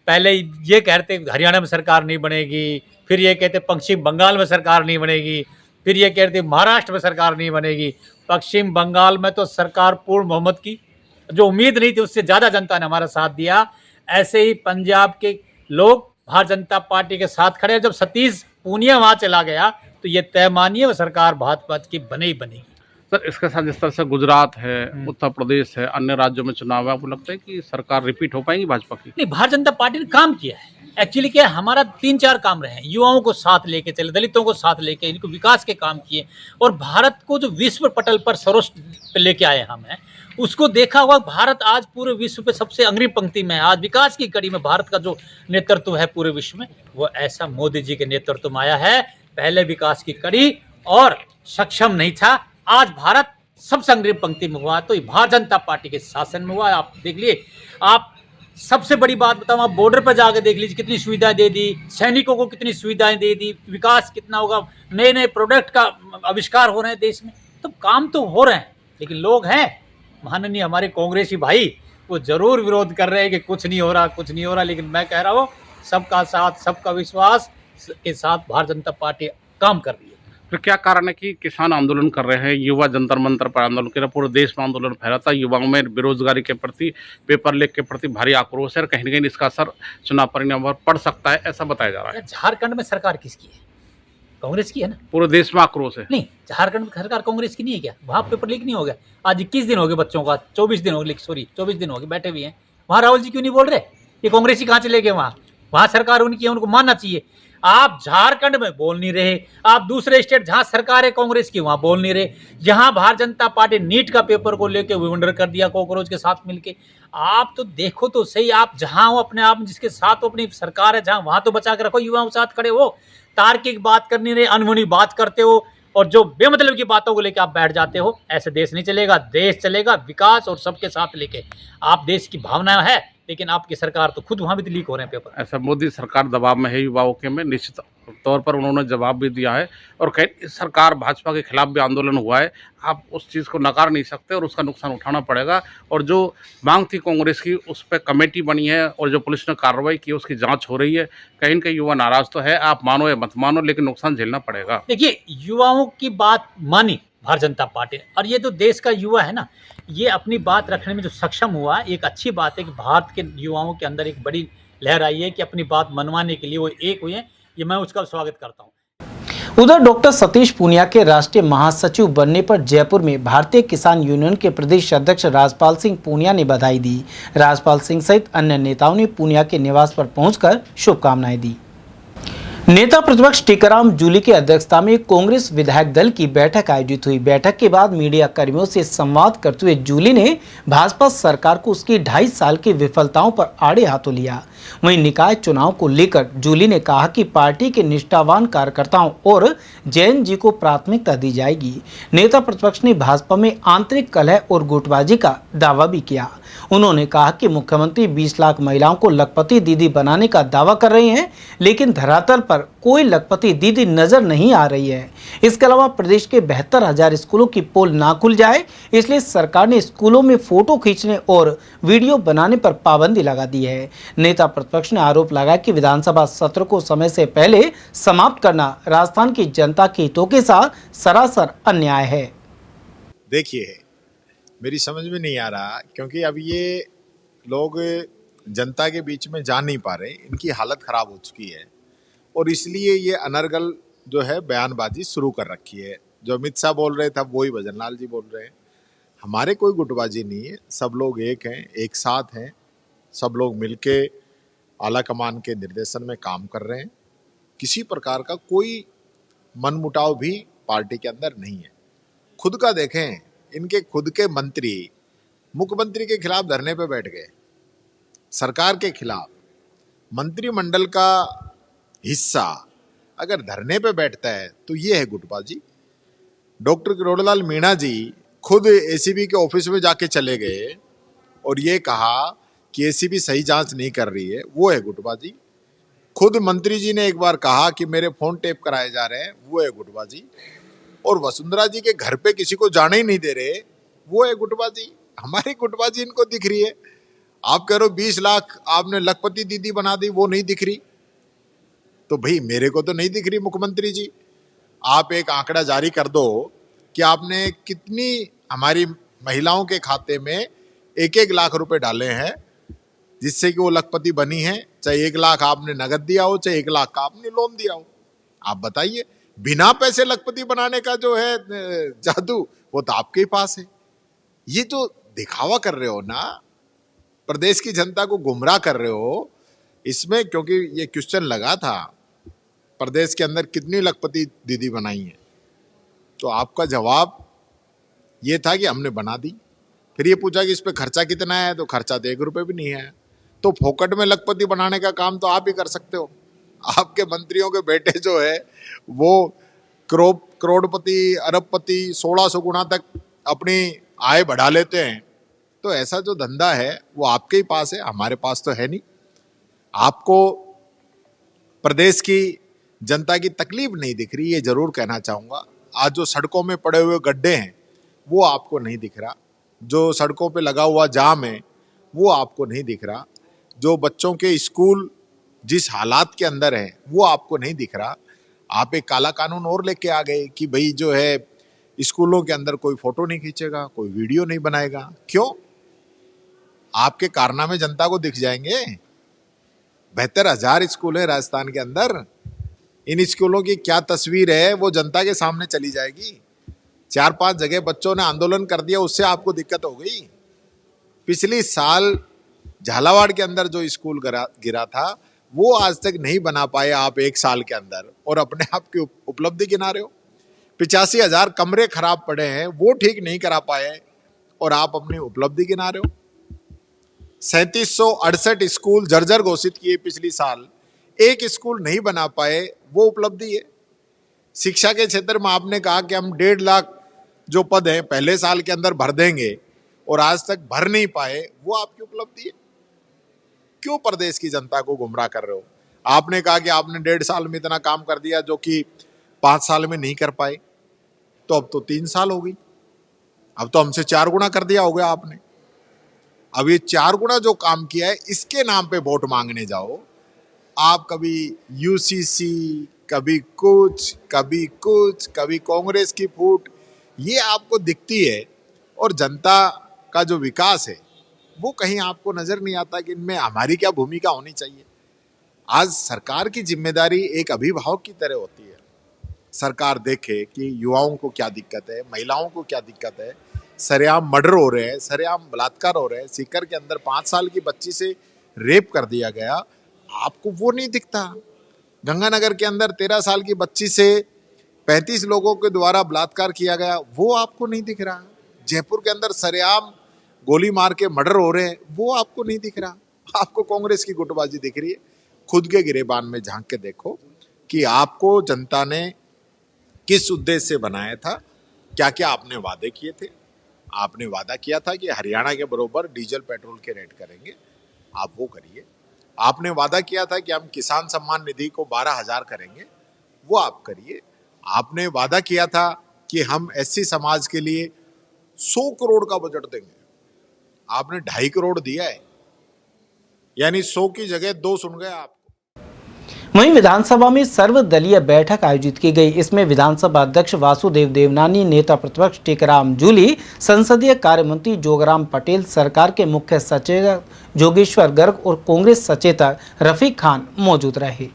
पहले ये कहते हरियाणा में सरकार नहीं बनेगी, फिर ये कहते पश्चिम बंगाल में सरकार नहीं बनेगी, फिर ये कहते महाराष्ट्र में सरकार नहीं बनेगी। पश्चिम बंगाल में तो सरकार पूर्ण बहुमत की, जो उम्मीद नहीं थी उससे ज़्यादा जनता ने हमारा साथ दिया। ऐसे ही पंजाब के लोग भारतीय जनता पार्टी के साथ खड़े हैं। जब सतीश पूनिया वहाँ चला गया तो ये तय मानिए वो सरकार भाजपा की बनी ही बनेगी। सर इसके साथ जिस तरह से गुजरात है, उत्तर प्रदेश है, अन्य राज्यों में चुनाव है, आपको लगता है कि सरकार रिपीट हो पाएगी भाजपा की? नहीं, भारतीय जनता पार्टी ने काम किया है। एक्चुअली क्या है, हमारा 3-4 काम रहे हैं। युवाओं को साथ लेके चले, दलितों को साथ लेके, इनको विकास के काम किए और भारत को जो विश्व पटल पर सर्वोच्च पे लेके आए हम हैं, उसको देखा हुआ भारत आज पूरे विश्व पे सबसे अग्रिम पंक्ति में है। आज विकास की कड़ी में भारत का जो नेतृत्व है पूरे विश्व में, वो ऐसा मोदी जी के नेतृत्व में आया है। पहले विकास की कड़ी और सक्षम नहीं था, आज भारत सबसे अग्रिम पंक्ति में हुआ, तो ये भारतीय जनता पार्टी के शासन में हुआ। आप देख लिए, आप सबसे बड़ी बात बताऊं, आप बॉर्डर पर जाकर देख लीजिए कितनी सुविधाएं दे दी, सैनिकों को कितनी सुविधाएं दे दी, विकास कितना होगा, नए नए प्रोडक्ट का आविष्कार हो रहे हैं देश में। तो काम तो हो रहे हैं, लेकिन लोग हैं माननीय हमारे कांग्रेसी भाई, वो जरूर विरोध कर रहे हैं कि कुछ नहीं हो रहा, कुछ नहीं हो रहा। लेकिन मैं कह रहा हूँ सबका साथ सबका विश्वास के साथ भारतीय जनता पार्टी काम कर रही है। फिर क्या कारण है कि किसान आंदोलन कर रहे हैं, युवा जंतर मंतर पर आंदोलन कर रहे हैं, पूरे देश में आंदोलन फैलाता है, युवाओं में बेरोजगारी के प्रति, पेपर लीक के प्रति भारी आक्रोश है और कहीं न कहीं इसका असर चुनाव परिणाम पर पड़ सकता है, ऐसा बताया जा रहा है। झारखंड में सरकार किसकी है? कांग्रेस की है ना। पूरे देश में आक्रोश है। नहीं, झारखंड में सरकार कांग्रेस की नहीं है क्या? वहाँ पेपर लीक नहीं हो गया? आज 21 दिन हो गए बच्चों का, 24 दिन हो गए, सॉरी 24 दिन हो गए, बैठे हुए हैं वहाँ। राहुल जी क्यों नहीं बोल रहे? ये कांग्रेसी कहाँ चले गए? वहाँ सरकार उनकी है, उनको मानना चाहिए। आप झारखंड में बोल नहीं रहे, आप दूसरे स्टेट जहां सरकार है कांग्रेस की वहां बोल नहीं रहे। जहां भारतीय जनता पार्टी नीट का पेपर को लेकर विवंडर कर दिया कॉकरोच के साथ मिलके, आप तो देखो तो सही, आप जहां हो अपने आप जिसके साथ अपनी सरकार है जहां, वहां तो बचा के रखो, युवाओं के साथ खड़े हो। तार्किक बात करनी रहे, अनहोनी बात करते हो और जो बेमतलब की बातों को लेकर आप बैठ जाते हो, ऐसे देश नहीं चलेगा। देश चलेगा विकास और सबके साथ लेके। आप देश की भावना है, लेकिन आपकी सरकार तो खुद वहाँ भी तो लीक हो रहे हैं पेपर। ऐसा मोदी सरकार दबाव में है युवाओं के में, निश्चित तौर पर उन्होंने जवाब भी दिया है और कहीं सरकार भाजपा के खिलाफ भी आंदोलन हुआ है। आप उस चीज़ को नकार नहीं सकते और उसका नुकसान उठाना पड़ेगा। और जो मांग थी कांग्रेस की, उस पर कमेटी बनी है और जो पुलिस ने कार्रवाई की उसकी जांच हो रही है। कहीं न कहीं युवा नाराज तो है, आप मानो या मत मानो, लेकिन नुकसान झेलना पड़ेगा। देखिए, युवाओं की बात मानी भारतीय जनता पार्टी, और ये जो देश का युवा है ना, ये अपनी बात रखने में जो सक्षम हुआ, एक अच्छी बात है कि भारत के युवाओं के अंदर एक बड़ी लहर आई है कि अपनी बात मनवाने के लिए वो एक हुए हैं। ये मैं उसका स्वागत करता हूँ। उधर डॉक्टर सतीश पूनिया के राष्ट्रीय महासचिव बनने पर जयपुर में भारतीय किसान यूनियन के प्रदेश अध्यक्ष राजपाल सिंह पूनिया ने बधाई दी। राजपाल सिंह सहित अन्य नेताओं ने पूनिया के निवास पर पहुंचकर शुभकामनाएं दी। नेता प्रतिपक्ष टीकाराम जूली की अध्यक्षता में कांग्रेस विधायक दल की बैठक आयोजित हुई। बैठक के बाद मीडिया कर्मियों से संवाद करते हुए जूली ने भाजपा सरकार को उसकी 2.5 साल की विफलताओं पर आड़े हाथों लिया। वहीं निकाय चुनाव को लेकर जूली ने कहा कि पार्टी के निष्ठावान कार्यकर्ताओं और जैन जी को प्राथमिकता दी जाएगी। नेता प्रतिपक्ष ने भाजपा में आंतरिक कलह और गुटबाजी का दावा भी किया। उन्होंने कहा कि मुख्यमंत्री 20 लाख महिलाओं को लखपति दीदी बनाने का दावा कर रहे हैं, लेकिन धरातल पर कोई लखपति दीदी नजर नहीं आ रही है। इसके अलावा प्रदेश के 72,000 स्कूलों की पोल ना खुल जाए, इसलिए सरकार ने स्कूलों में फोटो खींचने और वीडियो बनाने पर पाबंदी लगा दी है। नेता प्रतिपक्ष ने आरोप लगाया कि विधानसभा सत्र को समय से पहले समाप्त करना राजस्थान की जनता के हितों के साथ सरासर अन्याय है। देखिए, मेरी समझ में नहीं आ रहा, क्योंकि अब ये लोग जनता के बीच में जा नहीं पा रहे, इनकी हालत खराब हो चुकी है और इसलिए ये अनर्गल जो है बयानबाजी शुरू कर रखी है। जो अमित शाह बोल रहे थे वही भजन लाल जी बोल रहे हैं। हमारे कोई गुटबाजी नहीं है, सब लोग एक हैं, एक साथ हैं, सब लोग मिलके आला कमान के निर्देशन में काम कर रहे हैं। किसी प्रकार का कोई मनमुटाव भी पार्टी के अंदर नहीं है। खुद का देखें, इनके खुद के मंत्री मुख्यमंत्री के खिलाफ धरने पे बैठ गए, सरकार के खिलाफ। मंत्रिमंडल का हिस्सा अगर धरने पे बैठता है तो ये है गुटबाजी। डॉक्टर किरोड़ीलाल मीणा जी खुद एसीबी के ऑफिस में जाके चले गए और ये कहा कि एसीबी सही जांच नहीं कर रही है, वो है गुटबाजी। खुद मंत्री जी ने एक बार कहा कि मेरे फोन टेप कराए जा रहे हैं, वो है गुटबाजी। और वसुंधरा जी के घर पे किसी को जाने ही नहीं दे रहे, वो है गुटबाजी। हमारी गुटबाजी इनको दिख रही है। आप कह रहे हो 20 लाख आपने लखपति दीदी बना दी, वो नहीं दिख रही, तो भाई मेरे को तो नहीं दिख रही। मुख्यमंत्री जी, आप एक आंकड़ा जारी कर दो कि आपने कितनी हमारी महिलाओं के खाते में 1-1 लाख रुपए डाले हैं जिससे कि वो लखपति बनी है। चाहे 1 लाख आपने नगद दिया हो, चाहे 1 लाख का आपने लोन दिया हो, आप बताइए। बिना पैसे लखपति बनाने का जो है जादू, वो तो आपके ही पास है। ये जो दिखावा कर रहे हो ना, प्रदेश की जनता को गुमराह कर रहे हो इसमें, क्योंकि ये क्वेश्चन लगा था प्रदेश के अंदर कितनी लखपति दीदी बनाई है, तो आपका जवाब ये था कि हमने बना दी। फिर ये पूछा कि इस पे खर्चा कितना है, तो खर्चा तो 1 रुपए भी नहीं है। तो फोकट में लखपति बनाने का काम तो आप ही कर सकते हो। आपके मंत्रियों के बेटे जो है वो करोड़पति, अरबपति, 1600 गुना तक अपनी आय बढ़ा लेते हैं। तो ऐसा जो धंधा है वो आपके ही पास है, हमारे पास तो है नहीं। आपको प्रदेश की जनता की तकलीफ नहीं दिख रही, ये जरूर कहना चाहूंगा। आज जो सड़कों में पड़े हुए गड्ढे हैं वो आपको नहीं दिख रहा, जो सड़कों पे लगा हुआ जाम है वो आपको नहीं दिख रहा, जो बच्चों के स्कूल जिस हालात के अंदर है वो आपको नहीं दिख रहा। आप एक काला कानून और लेके आ गए कि भाई जो है स्कूलों के अंदर कोई फोटो नहीं खींचेगा, कोई वीडियो नहीं बनाएगा। क्यों? आपके कारनामे जनता को दिख जाएंगे। 72,000 स्कूल है राजस्थान के अंदर, इन स्कूलों की क्या तस्वीर है वो जनता के सामने चली जाएगी। 4-5 जगह बच्चों ने आंदोलन कर दिया, उससे आपको दिक्कत हो गई। पिछली साल झालावाड़ के अंदर जो स्कूल गिरा था वो आज तक नहीं बना पाए आप 1 साल के अंदर, और अपने आप की उपलब्धि गिना रहे हो। 85,000 कमरे खराब पड़े हैं, वो ठीक नहीं करा पाए और आप अपनी उपलब्धि गिना रहे हो। 3768 स्कूल जर्जर घोषित किए पिछली साल, 1 स्कूल नहीं बना पाए, वो उपलब्धि है। शिक्षा के क्षेत्र में आपने कहा कि हम 1.5 लाख जो पद हैं पहले साल के अंदर भर देंगे और आज तक भर नहीं पाए, वो आपकी उपलब्धि है। क्यों प्रदेश की जनता को गुमराह कर रहे हो? आपने कहा कि आपने 1.5 साल में इतना काम कर दिया जो कि 5 साल में नहीं कर पाए, तो अब तो 3 साल हो गई, अब तो हमसे 4 गुना कर दिया होगा आपने। अब ये 4 गुना जो काम किया है इसके नाम पे वोट मांगने जाओ। आप कभी यूसीसी, कभी कुछ, कभी कांग्रेस की फूट, ये आपको दिखती है, और जनता का जो विकास है वो कहीं आपको नजर नहीं आता कि इनमें हमारी क्या भूमिका होनी चाहिए। आज सरकार की जिम्मेदारी एक अभिभावक की तरह होती है। सरकार देखे कि युवाओं को क्या दिक्कत है, महिलाओं को क्या दिक्कत है, सरेआम मर्डर हो रहे हैं, सरेआम बलात्कार हो रहे हैं। सीकर के अंदर 5 साल की बच्ची से रेप कर दिया गया, आपको वो नहीं दिखता। गंगानगर के अंदर 13 साल की बच्ची से 35 लोगों के द्वारा बलात्कार किया गया, वो आपको नहीं दिख रहा। जयपुर के अंदर सरेआम गोली मार के मर्डर हो रहे हैं, वो आपको नहीं दिख रहा। आपको कांग्रेस की गुटबाजी दिख रही है। खुद के गिरेबान में झांक के देखो कि आपको जनता ने किस उद्देश्य से बनाया था, क्या क्या आपने वादे किए थे। आपने वादा किया था कि हरियाणा के बराबर डीजल पेट्रोल के रेट करेंगे, आप वो करिए। आपने वादा किया था कि हम किसान सम्मान निधि को 12,000 करेंगे, वो आप करिए। आपने वादा किया था कि हम एससी समाज के लिए 100 करोड़ का बजट देंगे, आपने 2.5 करोड़ दिया है, यानी 100 की जगह 2 सुन गए आप। वहीं विधानसभा में सर्वदलीय बैठक आयोजित की गई। इसमें विधानसभा अध्यक्ष वासुदेव देवनानी, नेता प्रतिपक्ष टीकाराम जूली, संसदीय कार्य मंत्री जोगराम पटेल, सरकार के मुख्य सचेतक जोगेश्वर गर्ग और कांग्रेस सचेतक रफीक खान मौजूद रहे।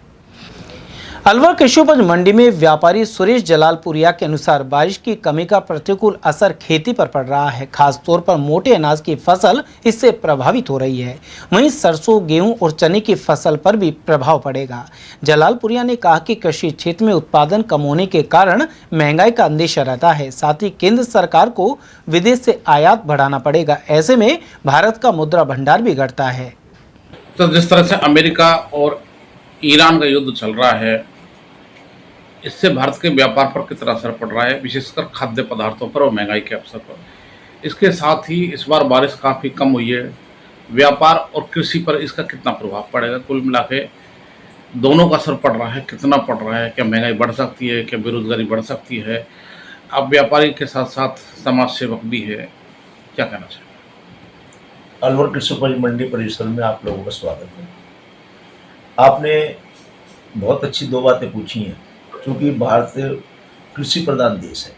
अलवर कृषि उपज मंडी में व्यापारी सुरेश जलालपुरिया के अनुसार बारिश की कमी का प्रतिकूल असर खेती पर पड़ रहा है। खास तौर पर मोटे अनाज की फसल इससे प्रभावित हो रही है। वहीं सरसों, गेहूं और चने की फसल पर भी प्रभाव पड़ेगा। जलालपुरिया ने कहा कि कृषि क्षेत्र में उत्पादन कम होने के कारण महंगाई का अंदेशा रहता है। साथ ही केंद्र सरकार को विदेश से आयात बढ़ाना पड़ेगा। ऐसे में भारत का मुद्रा भंडार भी घटता है। तो जिस तरह से अमेरिका और ईरान का युद्ध चल रहा है, इससे भारत के व्यापार पर कितना असर पड़ रहा है, विशेषकर खाद्य पदार्थों पर और महंगाई के अवसर पर। इसके साथ ही इस बार बारिश काफ़ी कम हुई है, व्यापार और कृषि पर इसका कितना प्रभाव पड़ेगा। कुल मिला के दोनों का असर पड़ रहा है, कितना पड़ रहा है, क्या महंगाई बढ़ सकती है, क्या बेरोजगारी बढ़ सकती है। अब व्यापारी के साथ साथ समाज सेवक भी है, क्या कहना चाहिए। अलवर कृषि उपज मंडी परिसर में आप लोगों का स्वागत है। आपने बहुत अच्छी 2 बातें पूछी हैं, क्योंकि भारत कृषि प्रधान देश है।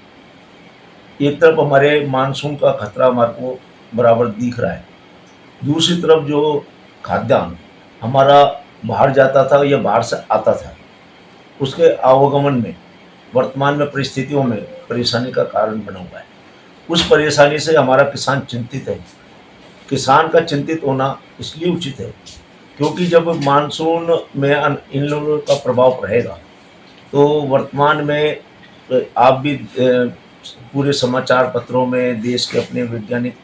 एक तरफ हमारे मानसून का खतरा हमारे को बराबर दिख रहा है, दूसरी तरफ जो खाद्यान्न हमारा बाहर जाता था या बाहर से आता था, उसके आवागमन में वर्तमान में परिस्थितियों में परेशानी का कारण बना हुआ है। उस परेशानी से हमारा किसान चिंतित है। किसान का चिंतित होना इसलिए उचित है क्योंकि जब मानसून में इन लोगों का प्रभाव रहेगा तो वर्तमान में आप भी पूरे समाचार पत्रों में देश के अपने वैज्ञानिक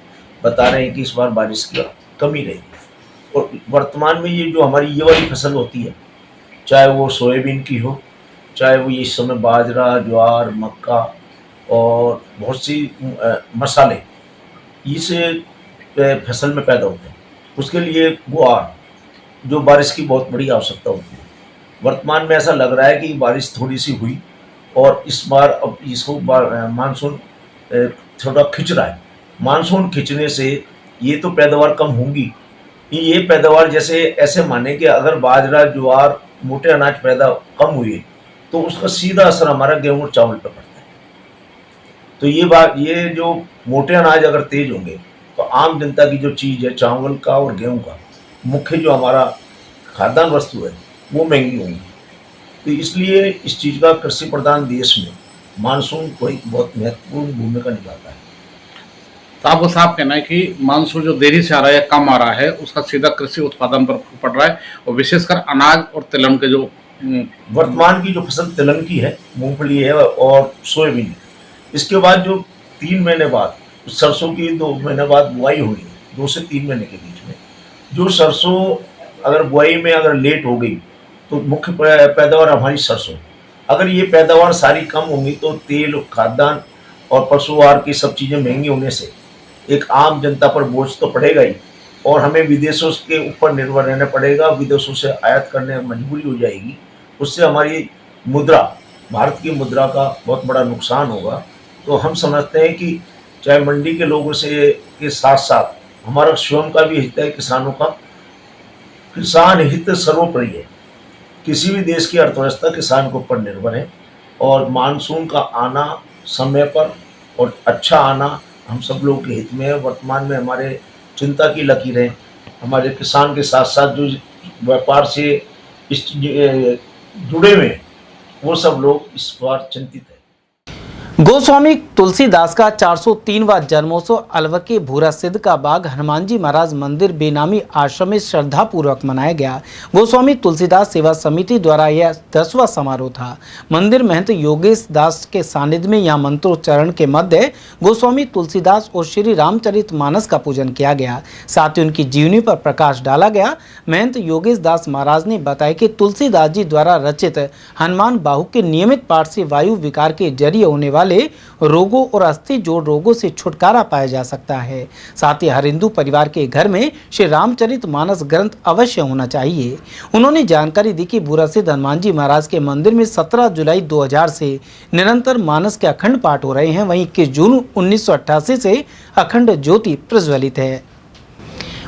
बता रहे हैं कि इस बार बारिश की कमी रहेगी। और वर्तमान में ये जो हमारी ये वाली फसल होती है, चाहे वो सोयाबीन की हो, चाहे वो इस समय बाजरा, ज्वार, मक्का और बहुत सी मसाले इसे फसल में पैदा होते हैं, उसके लिए गुआर जो बारिश की बहुत बड़ी आवश्यकता होती है। वर्तमान में ऐसा लग रहा है कि बारिश थोड़ी सी हुई और इस बार अब इसको मानसून थोड़ा खिंच रहा है। मानसून खिंचने से ये तो पैदावार कम होंगी। ये पैदावार जैसे ऐसे माने कि अगर बाजरा, ज्वार, मोटे अनाज पैदा कम हुए तो उसका सीधा असर हमारा गेहूँ और चावल पर पड़ता है। तो ये जो मोटे अनाज अगर तेज होंगे तो आम जनता की जो चीज़ है चावल का और गेहूँ का, मुख्य जो हमारा खाद्यान्न वस्तु है, वो महंगी होंगी। तो इसलिए इस चीज़ का कृषि प्रधान देश में मानसून कोई बहुत महत्वपूर्ण भूमिका निभाता है। तो आपको साफ कहना है कि मानसून जो देरी से आ रहा है, कम आ रहा है, उसका सीधा कृषि उत्पादन पर पड़ रहा है और विशेषकर अनाज और तिलहन के जो वर्तमान की जो फसल तिलहन की है, मूंगफली है और सोयाबीन है, इसके बाद जो 3 महीने बाद सरसों की 2 महीने बाद बुआई होगी, 2 से 3 महीने के बीच में जो सरसों अगर बुआई में अगर लेट हो गई तो मुख्य पैदावार हमारी सरसों। अगर ये पैदावार सारी कम होंगी तो तेल, खाद्यान्न और पशु आहार की सब चीज़ें महंगी होने से एक आम जनता पर बोझ तो पड़ेगा ही और हमें विदेशों के ऊपर निर्भर रहना पड़ेगा। विदेशों से आयात करने में मजबूरी हो जाएगी। उससे हमारी मुद्रा, भारत की मुद्रा का बहुत बड़ा नुकसान होगा। तो हम समझते हैं कि चाहे मंडी के लोगों से के साथ साथ हमारा स्वयं का भी हित है, किसानों का। किसान हित सर्वोपरि है। किसी भी देश की अर्थव्यवस्था किसान के ऊपर निर्भर है और मानसून का आना समय पर और अच्छा आना हम सब लोगों के हित में है। वर्तमान में हमारे चिंता की लकीरें हमारे किसान के साथ साथ जो व्यापार से जुड़े हुए हैं वो सब लोग इस बार चिंतित है। गोस्वामी तुलसीदास का 403वां जन्मोत्सव अलवर के भूरा सिद्ध का बाग हनुमान जी महाराज मंदिर बेनामी आश्रम में श्रद्धा पूर्वक मनाया गया। गोस्वामी तुलसीदास सेवा समिति द्वारा यह 10वां समारोह था। मंदिर महंत योगेश दास के सानिध्य में यह मंत्रोच्चारण के मध्य गोस्वामी तुलसीदास और श्री रामचरित मानस का पूजन किया गया। साथ ही उनकी जीवनी पर प्रकाश डाला गया। महंत योगेश दास महाराज ने बताया कि तुलसीदास जी द्वारा रचित हनुमान बाहु के नियमित पाठ से वायु विकार के जरिए होने वाले रोगों और अस्थि जोड़ रोगों से छुटकारा पाया जा सकता है। साथ ही हर हिंदू परिवार के घर में श्री रामचरित मानस ग्रंथ अवश्य होना चाहिए। उन्होंने जानकारी दी कि भूरा सिद्ध हनुमान जी महाराज के मंदिर में 17 जुलाई 2000 से निरंतर मानस के अखंड पाठ हो रहे हैं। वहीं 21 जून 1988 से अखंड ज्योति प्रज्वलित है।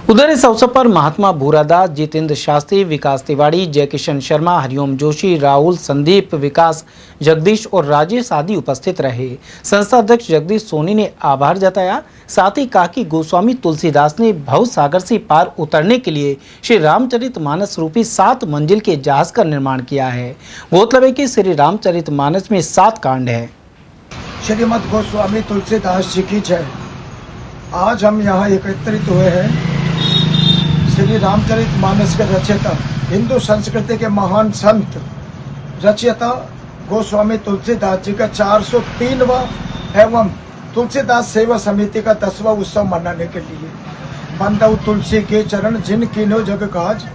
उधर इस अवसर पर महात्मा भूरादास, जितेंद्र शास्त्री, विकास तिवारी, जयकिशन शर्मा, हरिओम जोशी, राहुल, संदीप, विकास, जगदीश और राजेश आदि उपस्थित रहे। संस्था अध्यक्ष जगदीश सोनी ने आभार जताया। साथ ही कहा कि गोस्वामी तुलसीदास ने भव सागर से पार उतरने के लिए श्री रामचरित मानस रूपी 7 मंजिल के जहाज का निर्माण किया है। गौरतलब है कि श्री रामचरित मानस में 7 कांड है। श्रीमद गोस्वामी तुलसीदास जी की जय। आज हम यहाँ एकत्रित हुए हैं श्री रामचरित मानस के रचयिता, हिंदू संस्कृति के महान संत रचयिता गोस्वामी तुलसीदास जी का 403वां एवं तुलसीदास सेवा समिति का 10वां उत्सव मनाने के लिए बंदऊ तुलसी के चरण जिन कीनो जग काज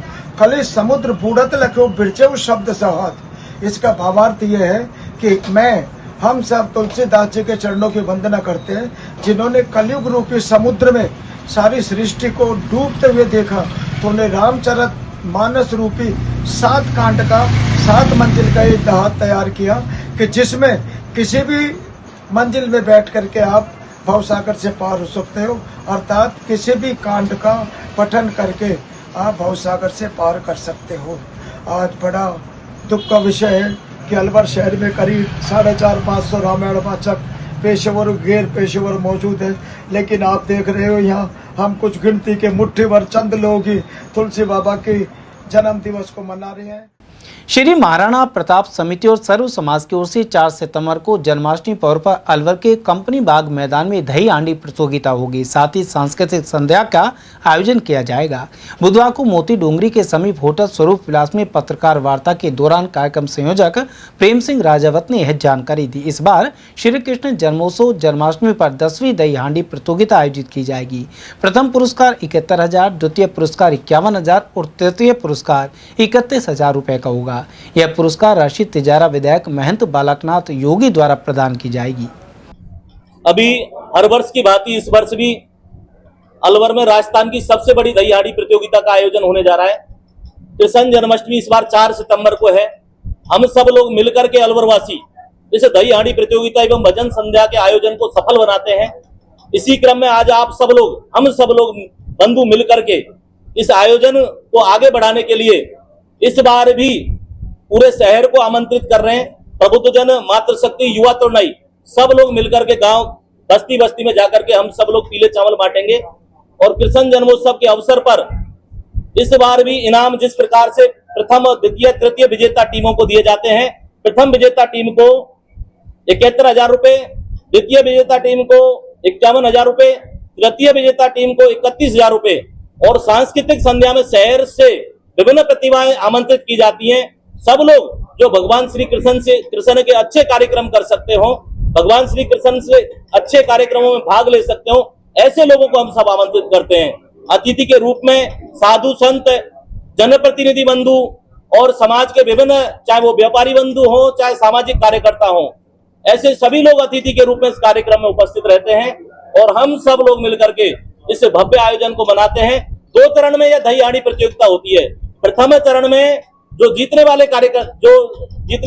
कले समुद्र बूढ़त लखो बिरचो शब्द सहात। इसका भावार्थ ये है कि हम सब तुलसीदास जी के चरणों की वंदना करते हैं, जिन्होंने कलयुग रूपी समुद्र में सारी सृष्टि को डूबते हुए देखा, तो उन्हें रामचरित मानस रूपी 7 कांड का 7 मंजिल का एक जहाज तैयार किया कि जिसमें किसी भी मंजिल में बैठ करके आप भवसागर से पार हो सकते हो, अर्थात किसी भी कांड का पठन करके आप भवसागर से पार कर सकते हो। आज बड़ा दुख का विषय है कि अलवर शहर में करीब 450-500 रामायण वाचक पेशेवर गैर पेशेवर मौजूद है, लेकिन आप देख रहे हो यहाँ हम कुछ गिनती के मुट्ठी भर चंद लोग ही तुलसी बाबा के जन्म दिवस को मना रहे हैं। श्री महाराणा प्रताप समिति और सर्व समाज की ओर से 4 सितंबर को जन्माष्टमी पर्व पर अलवर के कंपनी बाग मैदान में दही हांडी प्रतियोगिता होगी। साथ ही सांस्कृतिक संध्या का आयोजन किया जाएगा। बुधवार को मोती डोंगरी के समीप होटल स्वरूप विलास में पत्रकार वार्ता के दौरान कार्यक्रम संयोजक प्रेम सिंह राजावत ने यह जानकारी दी। इस बार श्री कृष्ण जन्मोत्सव जन्माष्टमी पर 10वीं दही हांडी प्रतियोगिता आयोजित की जाएगी। प्रथम पुरस्कार 71,000, द्वितीय पुरस्कार 51,000 और तृतीय पुरस्कार 31,000 रुपए का होगा। यह पुरस्कार राशि तिजारा विधायक महंत बालकनाथ योगी द्वारा प्रदान की जाएगी। अभी हर वर्ष की भांति इस वर्ष भी अलवर में राजस्थान की सबसे बड़ी दही हांडी प्रतियोगिता का आयोजन होने जा रहा है। कृष्ण जन्माष्टमी इस बार 4 सितंबर को है। हम सब लोग मिलकर के अलवर वासी इस दही हांडी प्रतियोगिता एवं भजन संध्या के आयोजन को सफल बनाते हैं। इसी क्रम में आज हम सब लोग बंधु मिलकर के इस आयोजन को आगे बढ़ाने के लिए इस बार भी पूरे शहर को आमंत्रित कर रहे हैं। प्रबुद्धजन, मातृशक्ति, युवा तो नहीं, सब लोग मिलकर के गांव बस्ती बस्ती में जाकर के हम सब लोग पीले चावल बांटेंगे। और कृष्ण जन्मोत्सव के अवसर पर इस बार भी इनाम जिस प्रकार से प्रथम, द्वितीय, तृतीय विजेता टीमों को दिए जाते हैं। प्रथम विजेता टीम को 71,000 रुपए, द्वितीय विजेता टीम को 51,000 रुपए, तृतीय विजेता टीम को 31,000 रुपए और सांस्कृतिक संध्या में शहर से विभिन्न प्रतिभाएं आमंत्रित की जाती हैं। सब लोग जो भगवान श्री कृष्ण के अच्छे कार्यक्रम कर सकते हो, भगवान श्री कृष्ण से अच्छे कार्यक्रमों में भाग ले सकते हो, ऐसे लोगों को हम सब आमंत्रित करते हैं। अतिथि के रूप में साधु संत, जनप्रतिनिधि बंधु और समाज के विभिन्न, चाहे वो व्यापारी बंधु हो चाहे सामाजिक कार्यकर्ता हो, ऐसे सभी लोग अतिथि के रूप में इस कार्यक्रम में उपस्थित रहते हैं और हम सब लोग मिलकर के इस भव्य आयोजन को मनाते हैं। 2 चरण में यह दही हांडी प्रतियोगिता होती है। प्रथम चरण में जो जीतने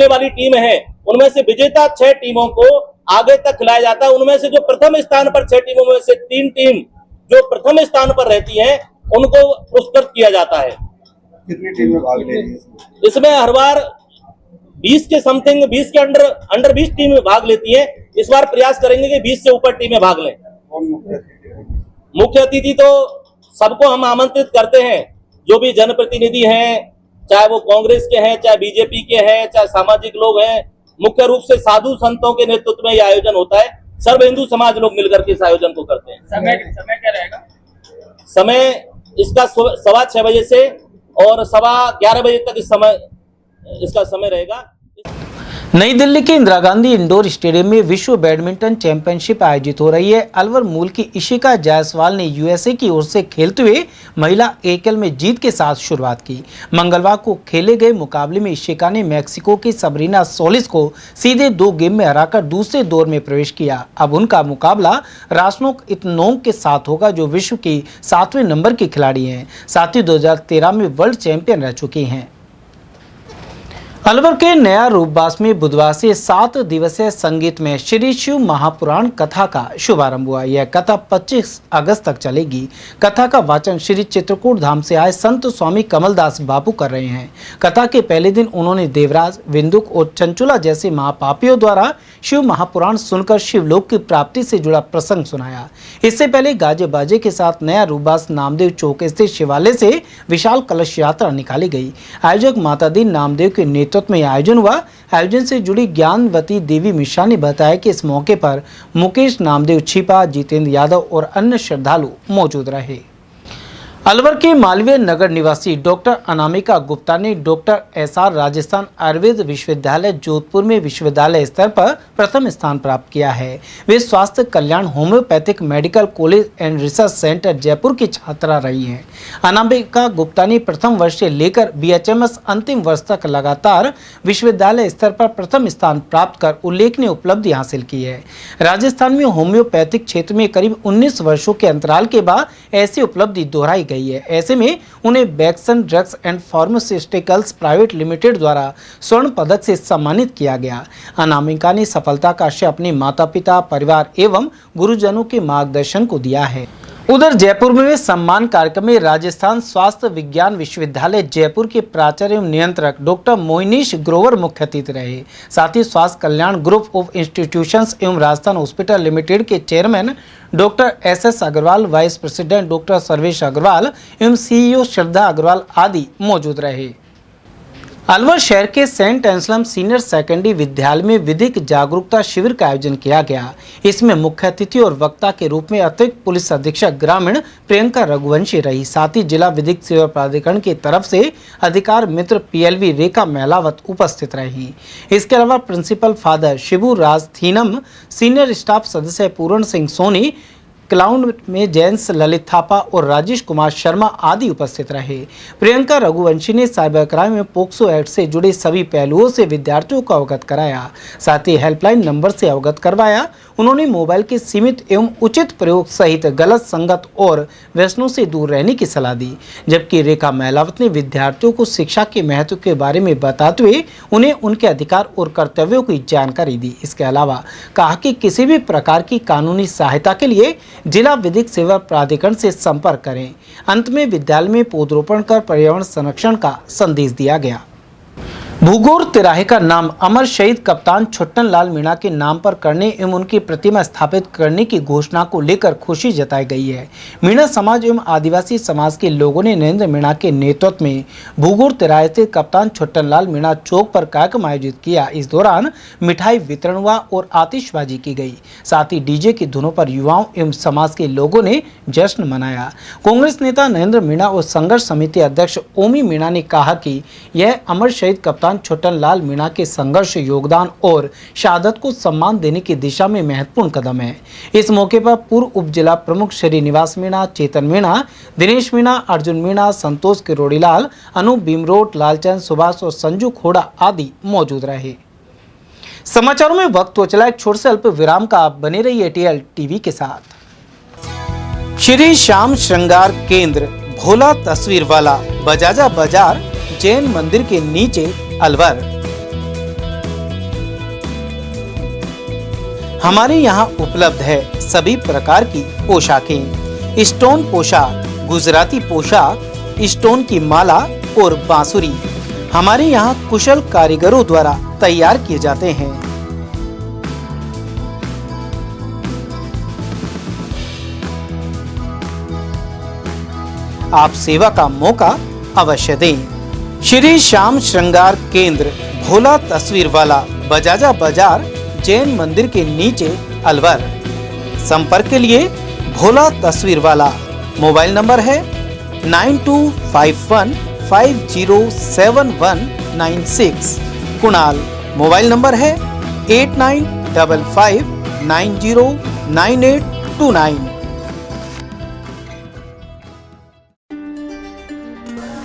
वाली टीम है उनमें से विजेता 6 टीमों को आगे तक खिलाया जाता है। उनमें से जो प्रथम स्थान पर 6 टीमों में से 3 टीम जो प्रथम स्थान पर रहती हैं उनको पुरस्कृत किया जाता है। कितनी टीमें भाग ले रही हैं इसमें? हर बार 20 के समथिंग, 20 के अंडर 20 टीमें भाग लेती हैं। इस बार प्रयास करेंगे कि 20 से ऊपर टीमें भाग लें। मुख्य अतिथि तो सबको हम आमंत्रित करते हैं, जो भी जनप्रतिनिधि हैं, चाहे वो कांग्रेस के हैं, चाहे बीजेपी के हैं, चाहे सामाजिक लोग हैं, मुख्य रूप से साधु संतों के नेतृत्व में यह आयोजन होता है। सर्व हिंदू समाज लोग मिलकर के इस आयोजन को करते हैं। समय क्या रहेगा? समय इसका 6:15 बजे से और 11:15 बजे तक इसका समय रहेगा। नई दिल्ली के इंदिरा गांधी इंडोर स्टेडियम में विश्व बैडमिंटन चैंपियनशिप आयोजित हो रही है। अलवर मूल की इशिका जायसवाल ने यूएसए की ओर से खेलते हुए महिला एकल में जीत के साथ शुरुआत की। मंगलवार को खेले गए मुकाबले में इशिका ने मैक्सिको की सबरीना सोलिस को सीधे 2 गेम में हराकर दूसरे दौर में प्रवेश किया। अब उनका मुकाबला रासनोक इतनोंग के साथ होगा, जो विश्व की 7वें नंबर की खिलाड़ी हैं। साथ ही 2013 में वर्ल्ड चैंपियन रह चुकी हैं। अलवर के नया रूपबास में बुधवार से 7 दिवसीय संगीत में श्री शिव महापुराण कथा का शुभारंभ हुआ। यह कथा 25 अगस्त तक चलेगी। कथा का वाचन श्री चित्रकूट धाम से आए संत स्वामी कमलदास बापू कर रहे हैं। कथा के पहले दिन उन्होंने देवराज, विंदुक और चंचुला जैसे महापापियों द्वारा शिव महापुराण सुनकर शिवलोक की प्राप्ति से जुड़ा प्रसंग सुनाया। इससे पहले गाजे बाजे के साथ नया रूपबास नामदेव चौक स्थित शिवालय से विशाल कलश यात्रा निकाली गई। आयोजक माता दी नामदेव के नेतृत्व में आयोजन हुआ। आयोजन से जुड़ी ज्ञानवती देवी मिश्रा ने बताया कि इस मौके पर मुकेश नामदेव छिपा, जितेंद्र यादव और अन्य श्रद्धालु मौजूद रहे। अलवर के मालवीय नगर निवासी डॉक्टर अनामिका गुप्ता ने डॉक्टर एसआर राजस्थान आयुर्वेद विश्वविद्यालय जोधपुर में विश्वविद्यालय स्तर पर प्रथम स्थान प्राप्त किया है। वे Swasthya Kalyan homeopathic medical college and research centre Jaipur की छात्रा रही हैं। अनामिका गुप्ता ने प्रथम वर्ष से लेकर बीएचएमएस अंतिम वर्ष तक लगातार विश्वविद्यालय स्तर पर प्रथम स्थान प्राप्त कर उल्लेखनीय उपलब्धि हासिल की है। राजस्थान में होम्योपैथिक क्षेत्र में करीब 19 वर्षों के अंतराल के बाद ऐसी उपलब्धि दोहराई गई है। ऐसे में उन्हें बैक्सन drugs and pharmaceuticals private limited द्वारा स्वर्ण पदक से सम्मानित किया गया। अनामिका ने सफलता का श्रेय अपने माता पिता, परिवार एवं गुरुजनों के मार्गदर्शन को दिया है। उधर जयपुर में सम्मान कार्यक्रम में राजस्थान स्वास्थ्य विज्ञान विश्वविद्यालय जयपुर के प्राचार्य एवं नियंत्रक डॉक्टर मोइनीश ग्रोवर मुख्य अतिथि रहे। साथ ही स्वास्थ्य कल्याण ग्रुप ऑफ इंस्टीट्यूशंस एवं राजस्थान हॉस्पिटल लिमिटेड के chairman doctor SS Agarwal, vice president doctor Sarvesh Agarwal एवं सीईओ श्रद्धा अग्रवाल आदि मौजूद रहे। अलवर शहर के सेंट एंसलम सीनियर सेकेंडरी विद्यालय में विधिक जागरूकता शिविर का आयोजन किया गया। इसमें मुख्य अतिथि और वक्ता के रूप में अतिरिक्त पुलिस अधीक्षक ग्रामीण प्रियंका रघुवंशी रही। साथ ही जिला विधिक सेवा प्राधिकरण की तरफ से अधिकार मित्र पीएलवी रेखा महलावत उपस्थित रही। इसके अलावा प्रिंसिपल फादर शिबू राज थीनम, सीनियर स्टाफ सदस्य पूर्ण सिंह सोनी, क्लाउन में जैंस ललित थापा और राजेश कुमार शर्मा आदि उपस्थित रहे। प्रियंका रघुवंशी ने साइबर क्राइम में पोक्सो एक्ट से जुड़े सभी पहलुओं से विद्यार्थियों को अवगत कराया। साथ ही हेल्पलाइन नंबर से अवगत करवाया। उन्होंने मोबाइल के सीमित एवं उचित प्रयोग सहित गलत संगत और व्यसनों से दूर रहने की सलाह दी। जबकि रेखा महलावत ने विद्यार्थियों को शिक्षा के महत्व के बारे में बताते हुए उन्हें उनके अधिकार और कर्तव्यों की जानकारी दी। इसके अलावा कहा कि किसी भी प्रकार की कानूनी सहायता के लिए जिला विधिक सेवा प्राधिकरण से संपर्क करें। अंत में विद्यालय में पौधरोपण कर पर्यावरण संरक्षण का संदेश दिया गया। भूगोर तिराहे का नाम अमर शहीद कप्तान छुट्टन लाल मीणा के नाम पर करने एवं उनकी प्रतिमा स्थापित करने की घोषणा को लेकर खुशी जताई गई है। मीणा समाज एवं आदिवासी समाज के लोगों ने नरेंद्र मीणा के नेतृत्व में भूगोर तिराहे स्थित कप्तान छुट्टन लाल मीणा चौक पर कार्यक्रम आयोजित किया। इस दौरान मिठाई वितरण हुआ और आतिशबाजी की गई। साथ ही डीजे की धुनों पर युवाओं एवं समाज के लोगों ने जश्न मनाया। कांग्रेस नेता नरेंद्र मीणा और संघर्ष समिति अध्यक्ष ओमी मीणा ने कहा कि यह अमर शहीद कप्तान छुट्टन लाल मीणा के संघर्ष, योगदान और शहादत को सम्मान देने की दिशा में महत्वपूर्ण कदम है। इस मौके पर पूर्व उप जिला प्रमुख श्रीनिवास मीणा, चेतन मीणा, दिनेश मीणा, अर्जुन मीणा, संतोष किरोड़ीलाल, अनूप भीमरोट, लालचंद, सुभाष और संजू खोड़ा आदि मौजूद रहे। समाचारों में वक्त हो चला एक छोटे से अल्प विराम का। आप बने रहिए एटीएल टीवी के साथ। श्री श्याम श्रृंगार केंद्र, भोला तस्वीर वाला, बजाजा बाजार, जैन मंदिर के नीचे, अलवर। हमारे यहाँ उपलब्ध है सभी प्रकार की पोशाकें, स्टोन पोशाक, गुजराती पोशाक, स्टोन की माला और बांसुरी हमारे यहाँ कुशल कारीगरों द्वारा तैयार किए जाते हैं। आप सेवा का मौका अवश्य दें। श्री श्याम श्रृंगार केंद्र, भोला तस्वीर वाला, बजाजा बाजार जैन मंदिर के नीचे अलवर। संपर्क के लिए भोला तस्वीर वाला मोबाइल नंबर है 9251507196। कुणाल मोबाइल नंबर है 8955909829।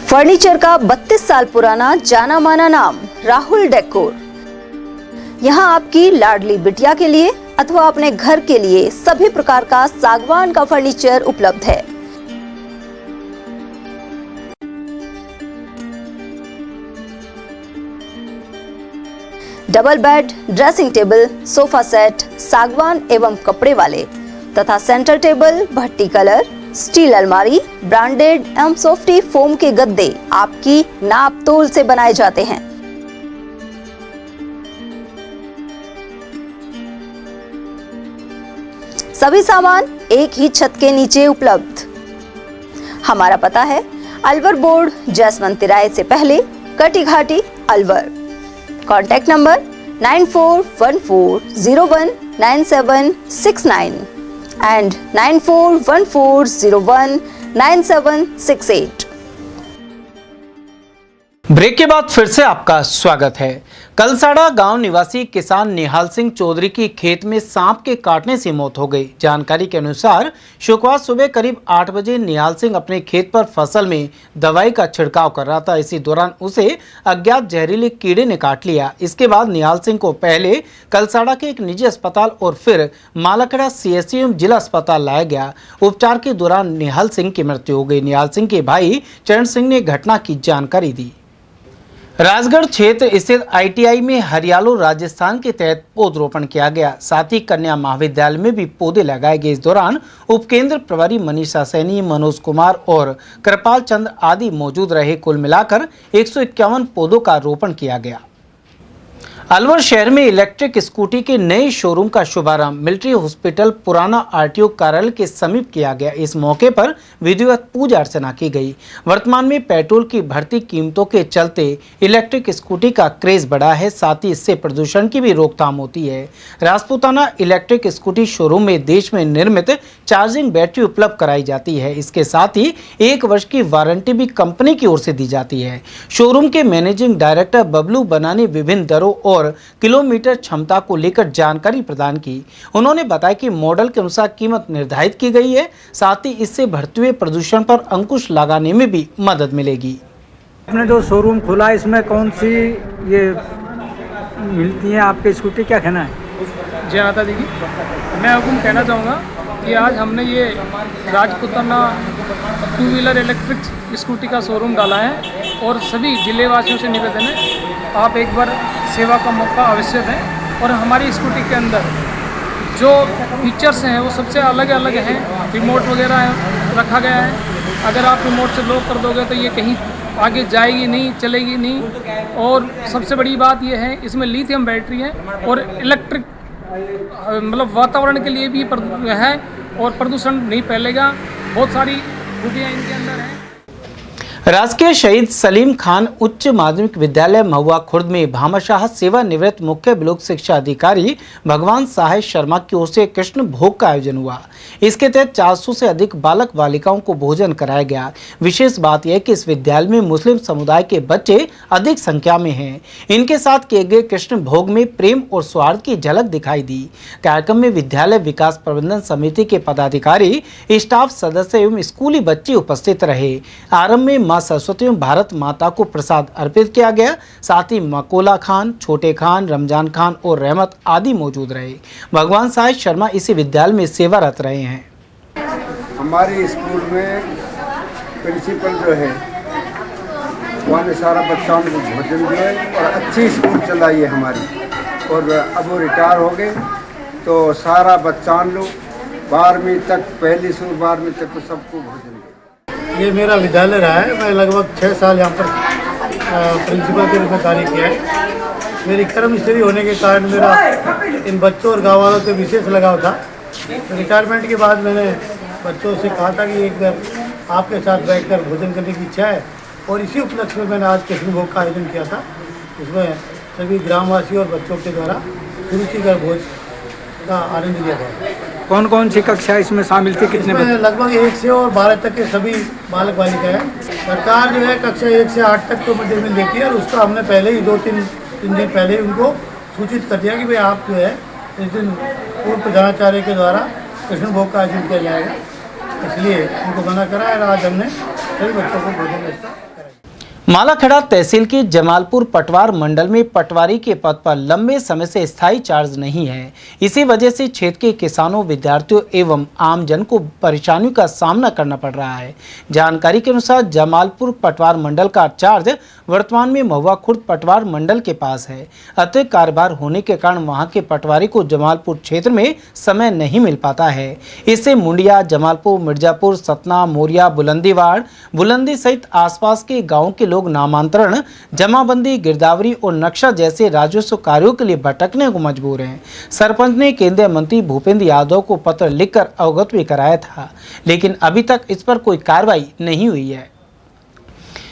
फर्नीचर का 32 साल पुराना जाना माना नाम राहुल डेकोर। यहाँ आपकी लाडली बिटिया के लिए अथवा अपने घर के लिए सभी प्रकार का सागवान का फर्नीचर उपलब्ध है। Double bed, dressing table, sofa set सागवान एवं कपड़े वाले तथा सेंटर टेबल, भट्टी कलर, स्टील अलमारी, ब्रांडेड एवं सॉफ्टी फोम के गद्दे आपकी नाप तोल से बनाए जाते हैं। सभी सामान एक ही छत के नीचे उपलब्ध। हमारा पता है अलवर बोर्ड, जसवंत तिराहे से पहले, Kati Ghati, Alwar. Contact number 9414019769 and 9414019768। Break के बाद फिर से आपका स्वागत है। कलसाड़ा गांव निवासी किसान निहाल सिंह चौधरी की खेत में सांप के काटने से मौत हो गई। जानकारी के अनुसार शुक्रवार सुबह करीब 8 बजे निहाल सिंह अपने खेत पर फसल में दवाई का छिड़काव कर रहा था। इसी दौरान उसे अज्ञात जहरीले कीड़े ने काट लिया। इसके बाद निहाल सिंह को पहले कलसाड़ा के एक निजी अस्पताल और फिर मालाखेड़ा CSC जिला अस्पताल लाया गया। उपचार के दौरान निहाल सिंह की मृत्यु हो गई। निहाल सिंह के भाई चरण सिंह ने घटना की जानकारी दी। राजगढ़ क्षेत्र स्थित ITI में हरियालो राजस्थान के तहत पौधरोपण किया गया। साथ ही कन्या महाविद्यालय में भी पौधे लगाए गए। इस दौरान उपकेंद्र प्रभारी मनीषा सैनी, मनोज कुमार और कृपाल चंद्र आदि मौजूद रहे। कुल मिलाकर 151 पौधों का रोपण किया गया। अलवर शहर में इलेक्ट्रिक स्कूटी के नए शोरूम का शुभारंभ मिलिट्री हॉस्पिटल पुराना RTO कार्यालय के समीप किया गया। इस मौके पर विधिवत पूजा अर्चना की गई। वर्तमान में पेट्रोल की बढ़ती कीमतों के चलते इलेक्ट्रिक स्कूटी का क्रेज बढ़ा है। साथ ही इससे प्रदूषण की भी रोकथाम होती है। राजपूताना इलेक्ट्रिक स्कूटी शोरूम में देश में निर्मित चार्जिंग बैटरी उपलब्ध कराई जाती है। इसके साथ ही 1 वर्ष की वारंटी भी कंपनी की ओर से दी जाती है। शोरूम के मैनेजिंग डायरेक्टर बबलू बना ने विभिन्न दरों और किलोमीटर क्षमता को लेकर जानकारी प्रदान की। उन्होंने बताया कि मॉडल के अनुसार कीमत निर्धारित की गई है। साथ ही इससे बढ़ते हुए प्रदूषण पर अंकुश लगाने में भी मदद मिलेगी। अपने जो शोरूम खुला है इसमें कौन सी ये मिलती है आपके स्कूटी, क्या कहना है? जय माता दी की मैं हुकुम कहना चाहूँगा कि आज हमने ये राजपूताना 2 व्हीलर इलेक्ट्रिक स्कूटी का शोरूम डाला है और सभी जिले वासियों से निवेदन है आप एक बार सेवा का मौका अवश्य दें। और हमारी स्कूटी के अंदर जो फीचर्स हैं वो सबसे अलग अलग हैं। रिमोट वगैरह रखा गया है। अगर आप रिमोट से लॉक कर दोगे तो ये कहीं आगे जाएगी नहीं, चलेगी नहीं। और सबसे बड़ी बात ये है इसमें लिथियम बैटरी है और इलेक्ट्रिक मतलब वातावरण के लिए भी है और प्रदूषण नहीं फैलेगा। बहुत सारी खूबियाँ इनके अंदर हैं। राजकीय शहीद सलीम खान उच्च माध्यमिक विद्यालय महुआ खुर्द में भामाशाह सेवानिवृत्त मुख्य ब्लॉक शिक्षा अधिकारी भगवान सहाय शर्मा की ओर से कृष्ण भोग का आयोजन हुआ। इसके तहत 400 से अधिक बालक बालिकाओं को भोजन कराया गया। विशेष बात यह कि इस विद्यालय में मुस्लिम समुदाय के बच्चे अधिक संख्या में हैं। इनके साथ किए गए कृष्ण भोग में प्रेम और सौहार्द की झलक दिखाई दी। कार्यक्रम में विद्यालय विकास प्रबंधन समिति के पदाधिकारी, स्टाफ सदस्य एवं स्कूली बच्चे उपस्थित रहे। आरंभ में मां सरस्वती एवं भारत माता को प्रसाद अर्पित किया गया। साथ ही मकोला खान, छोटे खान, रमजान खान और रहमत आदि मौजूद रहे। भगवान सहाय शर्मा इसी विद्यालय में सेवारत रहे हैं। हमारे स्कूल में प्रिंसिपल जो है वहाँ सारा बच्चों को भोजन दिए और अच्छी स्कूल चलाई है हमारी। और अब वो रिटायर हो गए तो सारा बच्चा लोग 12वीं तक, पहली से 12वीं तक तो सबको भोजन। ये मेरा विद्यालय रहा है। मैं लगभग 6 साल यहाँ पर प्रिंसिपल के रूप में कार्य किया है। मेरी कर्मचारी होने के कारण मेरा इन बच्चों और गाँव वालों से विशेष लगाव था। तो रिटायरमेंट के बाद मैंने बच्चों से कहा था कि एक बार आपके साथ बैठकर भोजन करने की इच्छा है और इसी उपलक्ष्य में मैंने आज कृष्ण भोग का आयोजन किया था। इसमें सभी ग्रामवासियों और बच्चों के द्वारा रुचिकर भोज का आनंद लिया गया। कौन कौन सी कक्षा इसमें शामिल थी, कितने इसमें लगभग 1 से और 12 तक के सभी बालक बालिका है। सरकार जो है कक्षा 1 से 8 तक तो मिड डे मील देती है और उसका हमने पहले ही 2-3 दिन पहले ही उनको सूचित कर दिया कि भाई आप जो है इस दिन पूर्व प्रधानाचार्य के द्वारा कृष्ण भोग का आयोजन किया जाएगा, इसलिए उनको मना करा है। आज हमने सभी बच्चों को भोजन व्यवस्था। मालाखेड़ा तहसील के जमालपुर पटवार मंडल में पटवारी के पद पर लंबे समय से स्थायी चार्ज नहीं है। इसी वजह से क्षेत्र के किसानों, विद्यार्थियों एवं आमजन को परेशानियों का सामना करना पड़ रहा है। जानकारी के अनुसार जमालपुर पटवार मंडल का चार्ज वर्तमान में महुआ खुर्द पटवार मंडल के पास है। अतिरिक्त कार्यभार होने के कारण वहां के पटवारी को जमालपुर क्षेत्र में समय नहीं मिल पाता है। इससे मुंडिया, जमालपुर, मिर्जापुर, सतना, मोरिया, बुलंदीवाड़, बुलंदी सहित आसपास के गाँव के लोग नामांतरण, जमाबंदी, गिरदावरी और नक्शा जैसे राजस्व कार्यों के लिए भटकने को मजबूर हैं। सरपंच ने केंद्रीय मंत्री भूपेंद्र यादव को पत्र लिखकर अवगत भी कराया था, लेकिन अभी तक इस पर कोई कार्रवाई नहीं हुई है।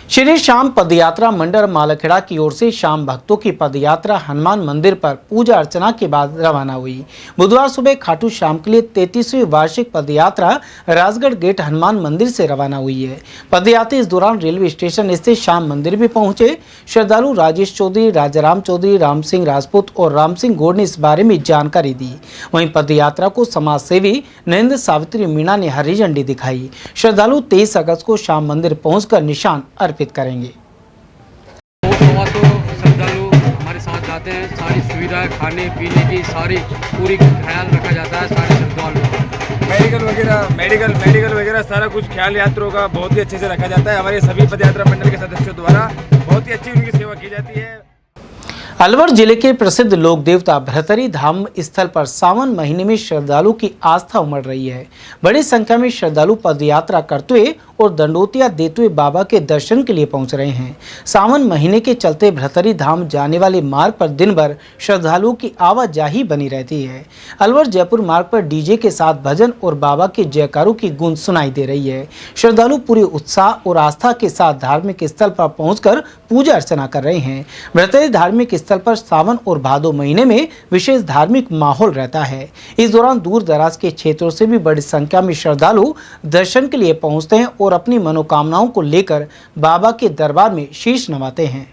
श्री श्याम पदयात्रा मंडल मालाखेड़ा की ओर से शाम भक्तों की पदयात्रा हनुमान मंदिर पर पूजा अर्चना के बाद रवाना हुई। बुधवार सुबह खाटू श्याम के लिए 33वीं वार्षिक पदयात्रा राजगढ़ गेट हनुमान मंदिर से रवाना हुई है। पदयात्री इस दौरान रेलवे स्टेशन स्थित श्याम मंदिर भी पहुंचे। श्रद्धालु राजेश चौधरी, राजाराम चौधरी, राम सिंह राजपूत और राम सिंह गौड़ ने इस बारे में जानकारी दी। वहीं पदयात्रा को समाज सेवी नरेंद्र सावित्री मीणा ने हरी झंडी दिखाई। श्रद्धालु 23 अगस्त को श्याम मंदिर पहुंचकर निशान अर्पित करेंगे। श्रद्धालु हमारे साथ जाते हैं, सारी सुविधाएं खाने पीने की सारी पूरी ख्याल रखा जाता है। सारे श्रद्धालु मेडिकल वगैरह सारा कुछ ख्याल यात्रियों का बहुत ही अच्छे से रखा जाता है। हमारे सभी पदयात्रा मंडल के सदस्यों द्वारा बहुत ही अच्छी उनकी सेवा की जाती है। अलवर जिले के प्रसिद्ध लोक देवता भृतरी धाम स्थल पर सावन महीने में श्रद्धालु की आस्था उमड़ रही है। बड़ी संख्या में श्रद्धालु पदयात्रा करते हुए और दंडोतिया देते हुए बाबा के दर्शन के लिए पहुंच रहे हैं। सावन महीने के चलते भृतरी धाम जाने वाले मार्ग पर दिन भर श्रद्धालुओं की आवाजाही बनी रहती है। अलवर जयपुर मार्ग पर डीजे के साथ भजन और बाबा के जयकारों की गूंज सुनाई दे रही है। श्रद्धालु पूरे उत्साह और आस्था के साथ धार्मिक स्थल पर पहुंचकर पूजा अर्चना कर रहे हैं। भृतरी धार्मिक स्थल पर सावन और भादो महीने में विशेष धार्मिक माहौल रहता है। इस दौरान दूर दराज के क्षेत्रों से भी बड़ी संख्या में श्रद्धालु दर्शन के लिए पहुंचते हैं और अपनी मनोकामनाओं को लेकर बाबा के दरबार में शीश नवाते हैं।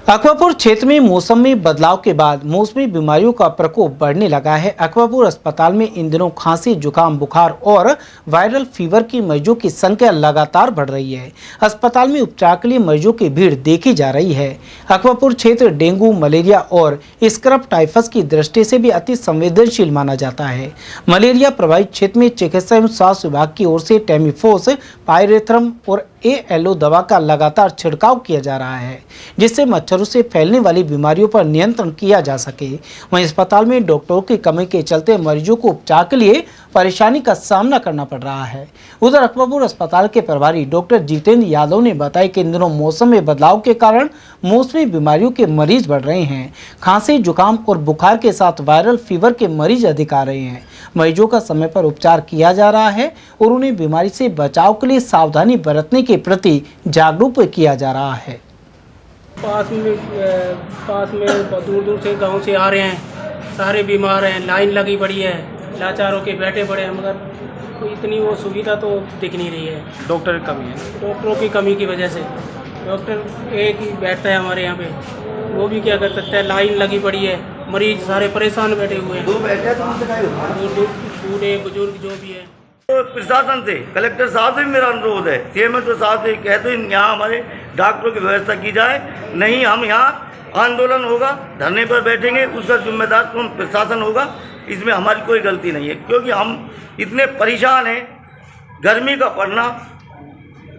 अकबरपुर क्षेत्र में मौसम में बदलाव के बाद मौसमी बीमारियों का प्रकोप बढ़ने लगा है। अकबरपुर अस्पताल में इन दिनों खांसी, जुकाम, बुखार और वायरल फीवर की मरीजों की संख्या लगातार बढ़ रही है। अस्पताल में उपचार के लिए मरीजों की भीड़ देखी जा रही है। अकबरपुर क्षेत्र डेंगू, मलेरिया और स्क्रब टाइफस की दृष्टि से भी अति संवेदनशील माना जाता है। मलेरिया प्रभावित क्षेत्र में चिकित्सा एवं स्वास्थ्य विभाग की ओर से टेमीफोस, पायरेथ्रम और ALO दवा का लगातार छिड़काव किया जा रहा है, जिससे मच्छरों से फैलने वाली बीमारियों पर नियंत्रण किया जा सके। वहीं अस्पताल में डॉक्टरों की कमी के चलते मरीजों को उपचार के लिए परेशानी का सामना करना पड़ रहा है। उधर अकबरपुर अस्पताल के प्रभारी डॉक्टर जितेंद्र यादव ने बताया कि इन दिनों मौसम में बदलाव के कारण मौसमी बीमारियों के मरीज बढ़ रहे हैं। खांसी, जुकाम और बुखार के साथ वायरल फीवर के मरीज अधिक आ रहे हैं। मरीजों का समय पर उपचार किया जा रहा है और उन्हें बीमारी से बचाव के लिए सावधानी बरतने के प्रति जागरूक किया जा रहा है। पास में दूर दूर से गांव से आ रहे हैं, सारे बीमार हैं, लाइन लगी पड़ी है, लाचार होके बैठे पड़े हैं, मगर कोई इतनी वो सुविधा तो दिख नहीं रही है। डॉक्टर की कमी है, डॉक्टरों की कमी की वजह से डॉक्टर एक ही बैठता है हमारे यहाँ पे, वो भी क्या कर सकता है। लाइन लगी पड़ी है, मरीज सारे परेशान बैठे हुए हैं, बूढ़े बुजुर्ग जो भी है। तो प्रशासन से, कलेक्टर साहब से भी मेरा अनुरोध है, CM साहब से कहते हैं यहाँ हमारे डॉक्टरों की व्यवस्था की जाए, नहीं हम यहाँ आंदोलन होगा, धरने पर बैठेंगे, उसका जिम्मेदार तो प्रशासन होगा। इसमें हमारी कोई गलती नहीं है, क्योंकि हम इतने परेशान हैं। गर्मी का पड़ना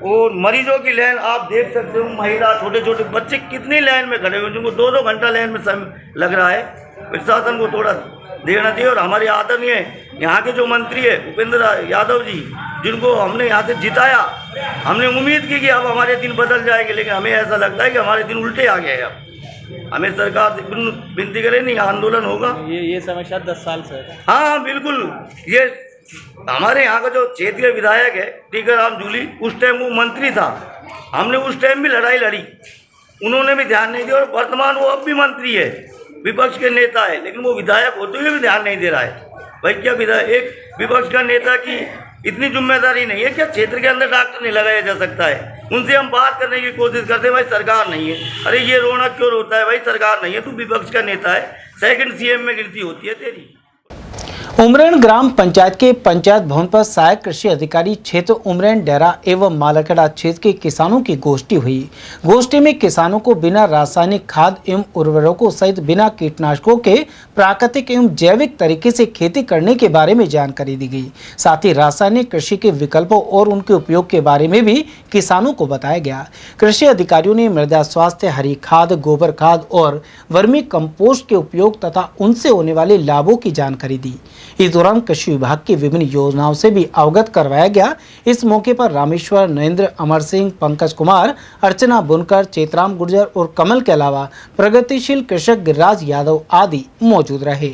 और मरीजों की लाइन आप देख सकते हो, महिला, छोटे छोटे बच्चे कितनी लाइन में खड़े हुए, जिनको 2-2 घंटा लाइन में समय लग रहा है। प्रशासन को थोड़ा देना चाहिए। और हमारे आदरणीय यहाँ के जो मंत्री है भूपेंद्र यादव जी, जिनको हमने यहाँ से जिताया, हमने उम्मीद की कि अब हमारे दिन बदल जाएंगे, लेकिन हमें ऐसा लगता है कि हमारे दिन उल्टे आ गए। अब हमें सरकार से विनती करें, नहीं आंदोलन होगा। ये समस्या 10 साल से है। हाँ बिल्कुल, ये हमारे यहाँ का जो क्षेत्रीय विधायक है टीकाराम जूली, उस टाइम वो मंत्री था, हमने उस टाइम भी लड़ाई लड़ी, उन्होंने भी ध्यान नहीं दिया। और वर्तमान वो अब भी मंत्री है, विपक्ष के नेता है, लेकिन वो विधायक होते हुए भी ध्यान नहीं दे रहा है। भाई क्या एक विपक्ष का नेता की इतनी जिम्मेदारी नहीं है क्या? क्षेत्र के अंदर डॉक्टर नहीं लगाया जा सकता है? उनसे हम बात करने की कोशिश करते हैं, भाई सरकार नहीं है। अरे ये रोना क्यों रोता है? भाई सरकार नहीं है, तू विपक्ष का नेता है, सेकंड सीएम में गिनती होती है तेरी। उमरेन ग्राम पंचायत के पंचायत भवन पर सहायक कृषि अधिकारी क्षेत्र उमरेन डेरा एवं मालखेड़ा क्षेत्र के किसानों की गोष्ठी हुई। गोष्ठी में किसानों को बिना रासायनिक खाद एवं उर्वरकों सहित बिना कीटनाशकों के प्राकृतिक एवं जैविक तरीके से खेती करने के बारे में जानकारी दी गई। साथ ही रासायनिक कृषि के विकल्पों और उनके उपयोग के बारे में भी किसानों को बताया गया। कृषि अधिकारियों ने मृदा स्वास्थ्य, हरी खाद, गोबर खाद और वर्मी कंपोस्ट के उपयोग तथा उनसे होने वाले लाभों की जानकारी दी। इस दौरान कृषि विभाग की विभिन्न योजनाओं से भी अवगत करवाया गया। इस मौके पर रामेश्वर, नरेंद्र, अमर सिंह, पंकज कुमार, अर्चना बुनकर, चेतराम गुर्जर और कमल के अलावा प्रगतिशील कृषक गिरिराज यादव आदि मौजूद रहे।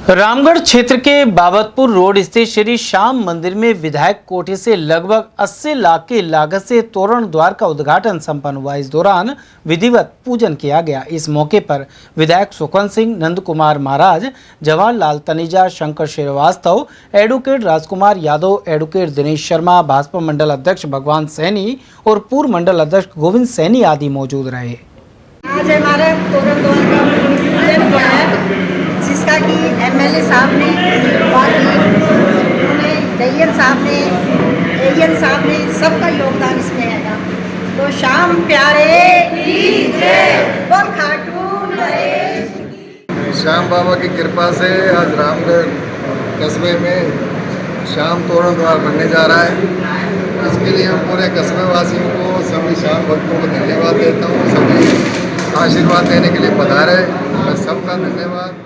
रामगढ़ क्षेत्र के बाबतपुर रोड स्थित श्री श्याम मंदिर में विधायक कोटे से लगभग 80 लाख की लागत से तोरण द्वार का उद्घाटन संपन्न हुआ। इस दौरान विधिवत पूजन किया गया। इस मौके पर विधायक सुखवंत सिंह, नंद कुमार महाराज, जवाहरलाल तनेजा, शंकर श्रीवास्तव, एडवोकेट राजकुमार यादव, एडवोकेट दिनेश शर्मा, भाजपा मंडल अध्यक्ष भगवान सैनी और पूर्व मंडल अध्यक्ष गोविंद सैनी आदि मौजूद रहे। आज हमारे तोरण द्वार का पूजन हुआ है, जिसका कि एमएलए साहब ने, डीएन साहब ने सबका योगदान इसमें है। तो शाम प्यारे बोल खाटू श्याम बाबा की कृपा से आज रामगढ़ कस्बे में श्याम तोरण द्वार बनने जा रहा है। इसके लिए हम पूरे कस्बे वासियों को, सभी श्याम भक्तों को धन्यवाद देता हूँ। सभी आशीर्वाद देने के लिए पधारे, मैं सबका धन्यवाद।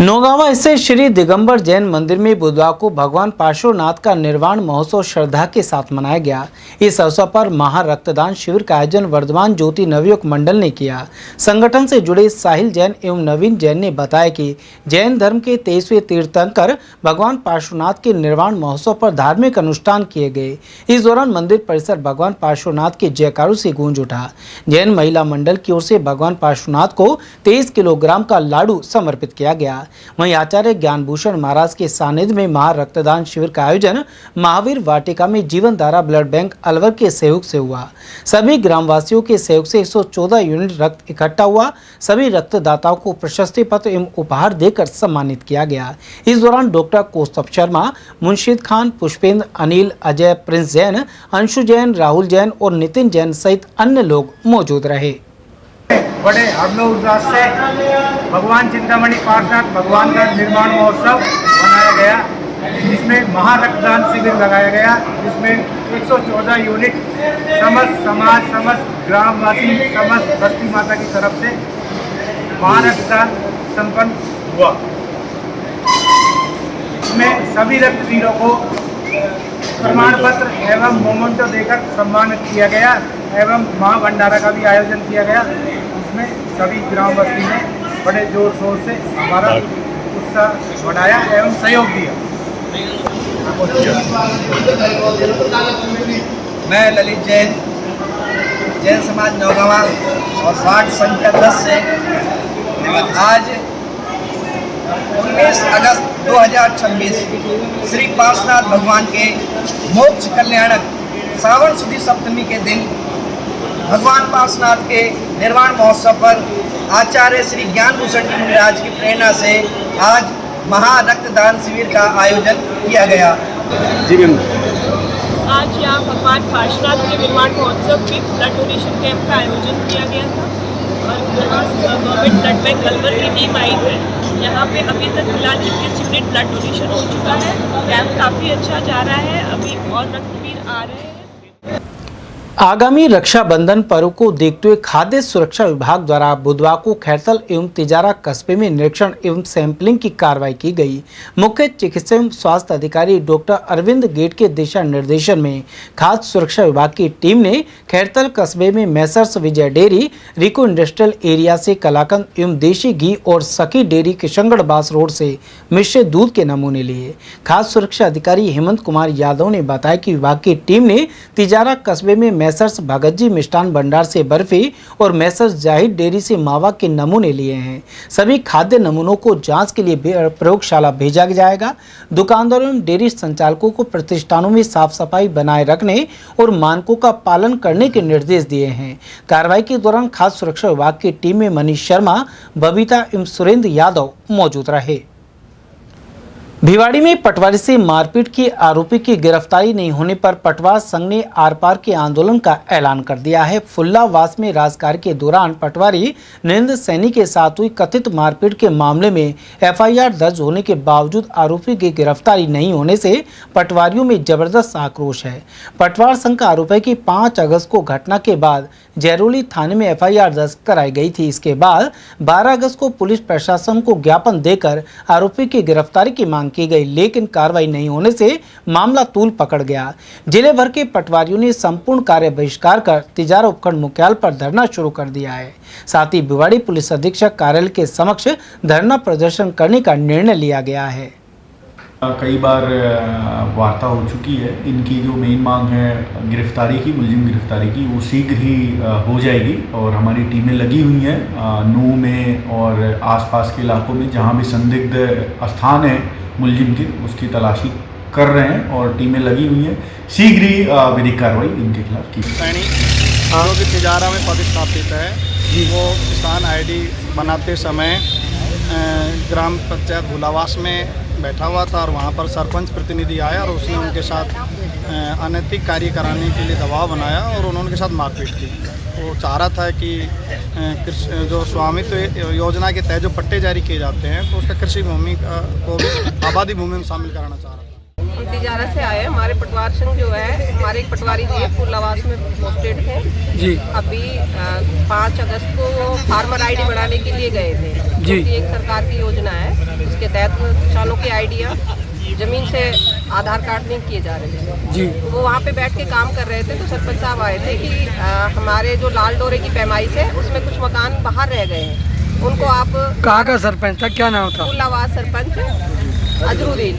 नौगावा स्थित श्री दिगंबर जैन मंदिर में बुधवार को भगवान पार्श्वनाथ का निर्वाण महोत्सव श्रद्धा के साथ मनाया गया। इस अवसर पर महा रक्तदान शिविर का आयोजन वर्धमान ज्योति नवयुग मंडल ने किया। संगठन से जुड़े साहिल जैन एवं नवीन जैन ने बताया कि जैन धर्म के 23वें तीर्थंकर भगवान पार्श्वनाथ के निर्वाण महोत्सव पर धार्मिक अनुष्ठान किए गए। इस दौरान मंदिर परिसर भगवान पार्श्वनाथ के जयकारों से गूंज उठा। जैन महिला मंडल की ओर से भगवान पार्श्वनाथ को 23 किलोग्राम का लाडू समर्पित किया गया। वहीं आचार्य ज्ञानभूषण महाराज के सानिध्य में महा रक्तदान शिविर का आयोजन महावीर वाटिका में जीवन धारा ब्लड बैंक अलवर के सहयोग से हुआ। सभी ग्रामवासियों के सहयोग से 114 यूनिट रक्त इकट्ठा हुआ। सभी रक्तदाताओं को प्रशस्ति पत्र एवं उपहार देकर सम्मानित किया गया। इस दौरान डॉक्टर कौस्तभ शर्मा, मुंशीद खान, पुष्पेंद्र, अनिल, अजय, प्रिंस जैन, अंशु जैन, राहुल जैन और नितिन जैन सहित अन्य लोग मौजूद रहे। बड़े हर्षोल्लास से भगवान चिंतामणि पार्श्वनाथ भगवान का निर्माण महोत्सव मनाया गया, जिसमें महारक्तदान शिविर लगाया गया, जिसमें 114 यूनिट समस्त समाज, समस्त ग्रामवासी, समस्त बस्ती माता की तरफ से महारक्तदान संपन्न हुआ। इसमें सभी रक्तवीरों को प्रमाण पत्र एवं मोमेंटो देकर सम्मानित किया गया एवं महाभंडारा का भी आयोजन किया गया। इसमें सभी ग्रामवासी ने बड़े जोर शोर से हमारा उत्साह बढ़ाया एवं सहयोग दिया। मैं ललित जैन, जैन समाज नौगावा और वार्ड संख्या 10 से आज 19 अगस्त 2026 श्री पार्श्वनाथ भगवान के मोक्ष कल्याणक सावन सुदी सप्तमी के दिन भगवान पार्श्वनाथ के निर्वाण महोत्सव पर आचार्य श्री ज्ञानभूषण जी महाराज की प्रेरणा से आज महा रक्तदान शिविर का आयोजन किया गया। आज यहाँ भगवान पार्श्वनाथ के निर्वाण महोत्सव के ब्लड डोनेशन कैंप का आयोजन किया गया था और यहाँ गवर्नमेंट ब्लड बैंक अलवर की टीम आई है। यहाँ पे अभी तक फिलहाल 21 यूनिट ब्लड डोनेशन हो चुका है। कैंप काफ़ी अच्छा जा रहा है, अभी और रक्तवीर आ रहे हैं। आगामी रक्षाबंधन पर्व को देखते हुए खाद्य सुरक्षा विभाग द्वारा बुधवार को खैरतल एवं तिजारा कस्बे में निरीक्षण एवं सैंपलिंग की कार्रवाई की गई। मुख्य चिकित्सा एवं स्वास्थ्य अधिकारी डॉक्टर अरविंद गेट के दिशा निर्देशन में खाद्य सुरक्षा विभाग की टीम ने खैरतल कस्बे में मैसर्स विजय डेयरी, रिको इंडस्ट्रियल एरिया से कलाकंद एवं देशी घी और सखी डेयरी किशनगढ़ बास रोड से मिश्रित दूध के नमूने लिए। खाद्य सुरक्षा अधिकारी हेमंत कुमार यादव ने बताया कि विभाग की टीम ने तिजारा कस्बे में मैसर्स भगत जी मिष्ठान भंडार से बर्फी और मैसर्स जाहिद डेयरी से मावा के नमूने लिए हैं। सभी खाद्य नमूनों को जांच के लिए प्रयोगशाला भेजा जाएगा। दुकानदारों एवं डेयरी संचालकों को प्रतिष्ठानों में साफ सफाई बनाए रखने और मानकों का पालन करने के निर्देश दिए हैं। कार्रवाई के दौरान खाद्य सुरक्षा विभाग की टीम में मनीष शर्मा, बबीता एवं सुरेंद्र यादव मौजूद रहे। भिवाड़ी में पटवारी से मारपीट की आरोपी की गिरफ्तारी नहीं होने पर पटवार संघ ने आर पार के आंदोलन का ऐलान कर दिया है। फुल्लावास में राजकार्य के दौरान पटवारी नरेंद्र सैनी के साथ हुई कथित मारपीट के मामले में एफआईआर दर्ज होने के बावजूद आरोपी की गिरफ्तारी नहीं होने से पटवारियों में जबरदस्त आक्रोश है। पटवार संघ का आरोप है कि 5 अगस्त को घटना के बाद जैरोली थाने में एफआईआर दर्ज कराई गई थी। इसके बाद 12 अगस्त को पुलिस प्रशासन को ज्ञापन देकर आरोपी की गिरफ्तारी की मांग की गई, लेकिन कार्रवाई नहीं होने से मामला तूल पकड़ गया। जिले भर के पटवारियों ने संपूर्ण कार्य बहिष्कार कर तिजारा उपखंड मुख्यालय पर धरना शुरू कर दिया है। साथ ही भिवाड़ी पुलिस अधीक्षक कार्यालय के समक्ष धरना प्रदर्शन करने का निर्णय लिया गया है। कई बार वार्ता हो चुकी है। इनकी जो मेन मांग है गिरफ्तारी की, मुलजिम गिरफ्तारी की, वो शीघ्र ही हो जाएगी और हमारी टीमें लगी हुई हैं नूह में और आसपास के इलाकों में जहां भी संदिग्ध स्थान है मुलजिम के, उसकी तलाशी कर रहे हैं और टीमें लगी हुई हैं। शीघ्र ही विधिक कार्रवाई इनके खिलाफ की जाएगी। जो कि तिजारा में पदस्थापित है, वो किसान आईडी बनाते समय ग्राम पंचायत भुलावास में बैठा हुआ था और वहाँ पर सरपंच प्रतिनिधि आया और उसने उनके साथ अनैतिक कार्य कराने के लिए दबाव बनाया और उन्होंने उनके साथ मारपीट की। वो चाह रहा था कि जो स्वामित्व योजना के तहत जो पट्टे जारी किए जाते हैं तो उसका कृषि भूमि को भी आबादी भूमि में शामिल कराना चाह रहा था। हम तिजारा से आए। हमारे पटवार संघ जो है, हमारे एक पटवारी जी फुल्लावास में पोस्टेड थे जी। अभी 5 अगस्त को वो फार्मर आईडी बनाने के लिए गए थे जी। एक सरकार की योजना है, इसके तहत किसानों की आईडियाँ जमीन से आधार कार्ड लिंक किए जा रहे थे जी। वो वहाँ पे बैठ के काम कर रहे थे तो सरपंच साहब आए थे कि हमारे जो लाल डोरे की पैमाइश है उसमें कुछ मकान बाहर रह गए हैं, उनको आप। कहाँ का सरपंच था, क्या नाम था? फुल्लावास सरपंच अजरुद्दीन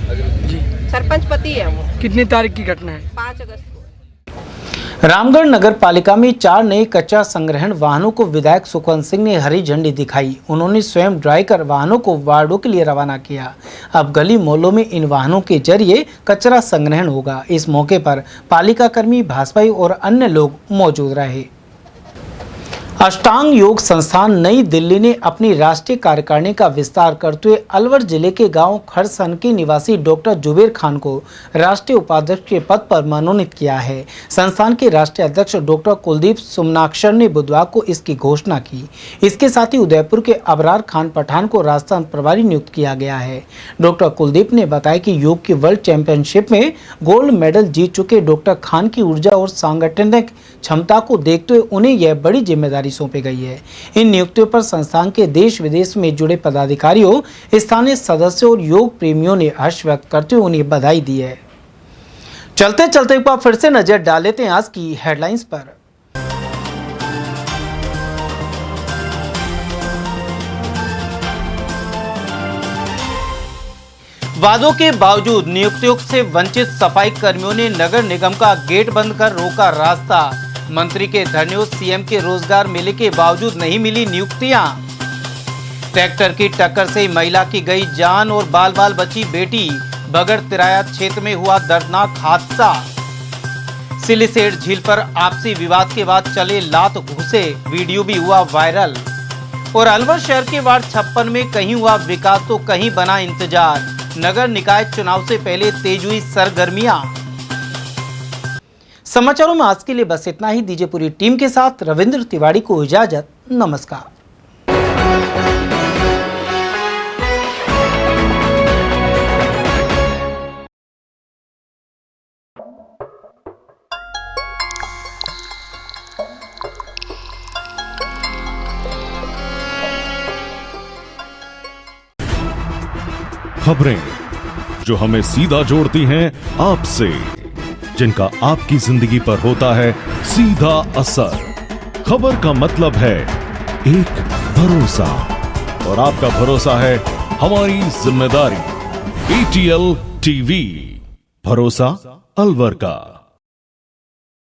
जी, सरपंच पति है वो। कितनी तारीख की घटना है? 5 अगस्त को। रामगढ़ नगर पालिका में 4 नए कचरा संग्रहण वाहनों को विधायक सुखवंत सिंह ने हरी झंडी दिखाई। उन्होंने स्वयं ड्राइव कर वाहनों को वार्डों के लिए रवाना किया। अब गली मोहल्लों में इन वाहनों के जरिए कचरा संग्रहण होगा। इस मौके पर पालिका कर्मी, भाजपाई और अन्य लोग मौजूद रहे। अष्टांग योग संस्थान नई दिल्ली ने अपनी राष्ट्रीय कार्यकारिणी का विस्तार करते हुए अलवर जिले के गांव खरसन के निवासी डॉक्टर जुबेर खान को राष्ट्रीय उपाध्यक्ष के पद पर मनोनीत किया है। संस्थान के राष्ट्रीय अध्यक्ष डॉक्टर कुलदीप सुमनाक्षर ने बुधवार को इसकी घोषणा की। इसके साथ ही उदयपुर के अबरार खान पठान को राजस्थान प्रभारी नियुक्त किया गया है। डॉक्टर कुलदीप ने बताया कि योग की वर्ल्ड चैंपियनशिप में गोल्ड मेडल जीत चुके डॉक्टर खान की ऊर्जा और सांगठनिक क्षमता को देखते हुए उन्हें यह बड़ी जिम्मेदारी सौंपी गई है। इन नियुक्तियों पर संस्थान के देश विदेश में जुड़े पदाधिकारियों, स्थानीय सदस्यों और योग प्रेमियों ने हर्ष व्यक्त करते हुए उन्हें बधाई दी है। चलते चलते एक बार फिर से नजर डाल लेते हैं आज की हेडलाइंस पर। वादों के बावजूद नियुक्तियों से वंचित सफाई कर्मियों ने नगर निगम का गेट बंद कर रोका रास्ता। मंत्री के धरने और सीएम के रोजगार मेले के बावजूद नहीं मिली नियुक्तियां। ट्रैक्टर की टक्कर से महिला की गई जान और बाल बाल बची बेटी। बगड़ तिराया क्षेत्र में हुआ दर्दनाक हादसा। सिलिसेट झील पर आपसी विवाद के बाद चले लात घूसे, वीडियो भी हुआ वायरल। और अलवर शहर के वार्ड 56 में कहीं हुआ विकास तो कहीं बना इंतजार। नगर निकाय चुनाव से पहले तेज हुई सरगर्मियां। समाचारों में आज के लिए बस इतना ही। दीजिए पूरी टीम के साथ रविंद्र तिवारी को इजाजत। नमस्कार। खबरें जो हमें सीधा जोड़ती हैं आपसे, जिनका आपकी जिंदगी पर होता है सीधा असर। खबर का मतलब है एक भरोसा, और आपका भरोसा है हमारी जिम्मेदारी। ATL TV, भरोसा अलवर का।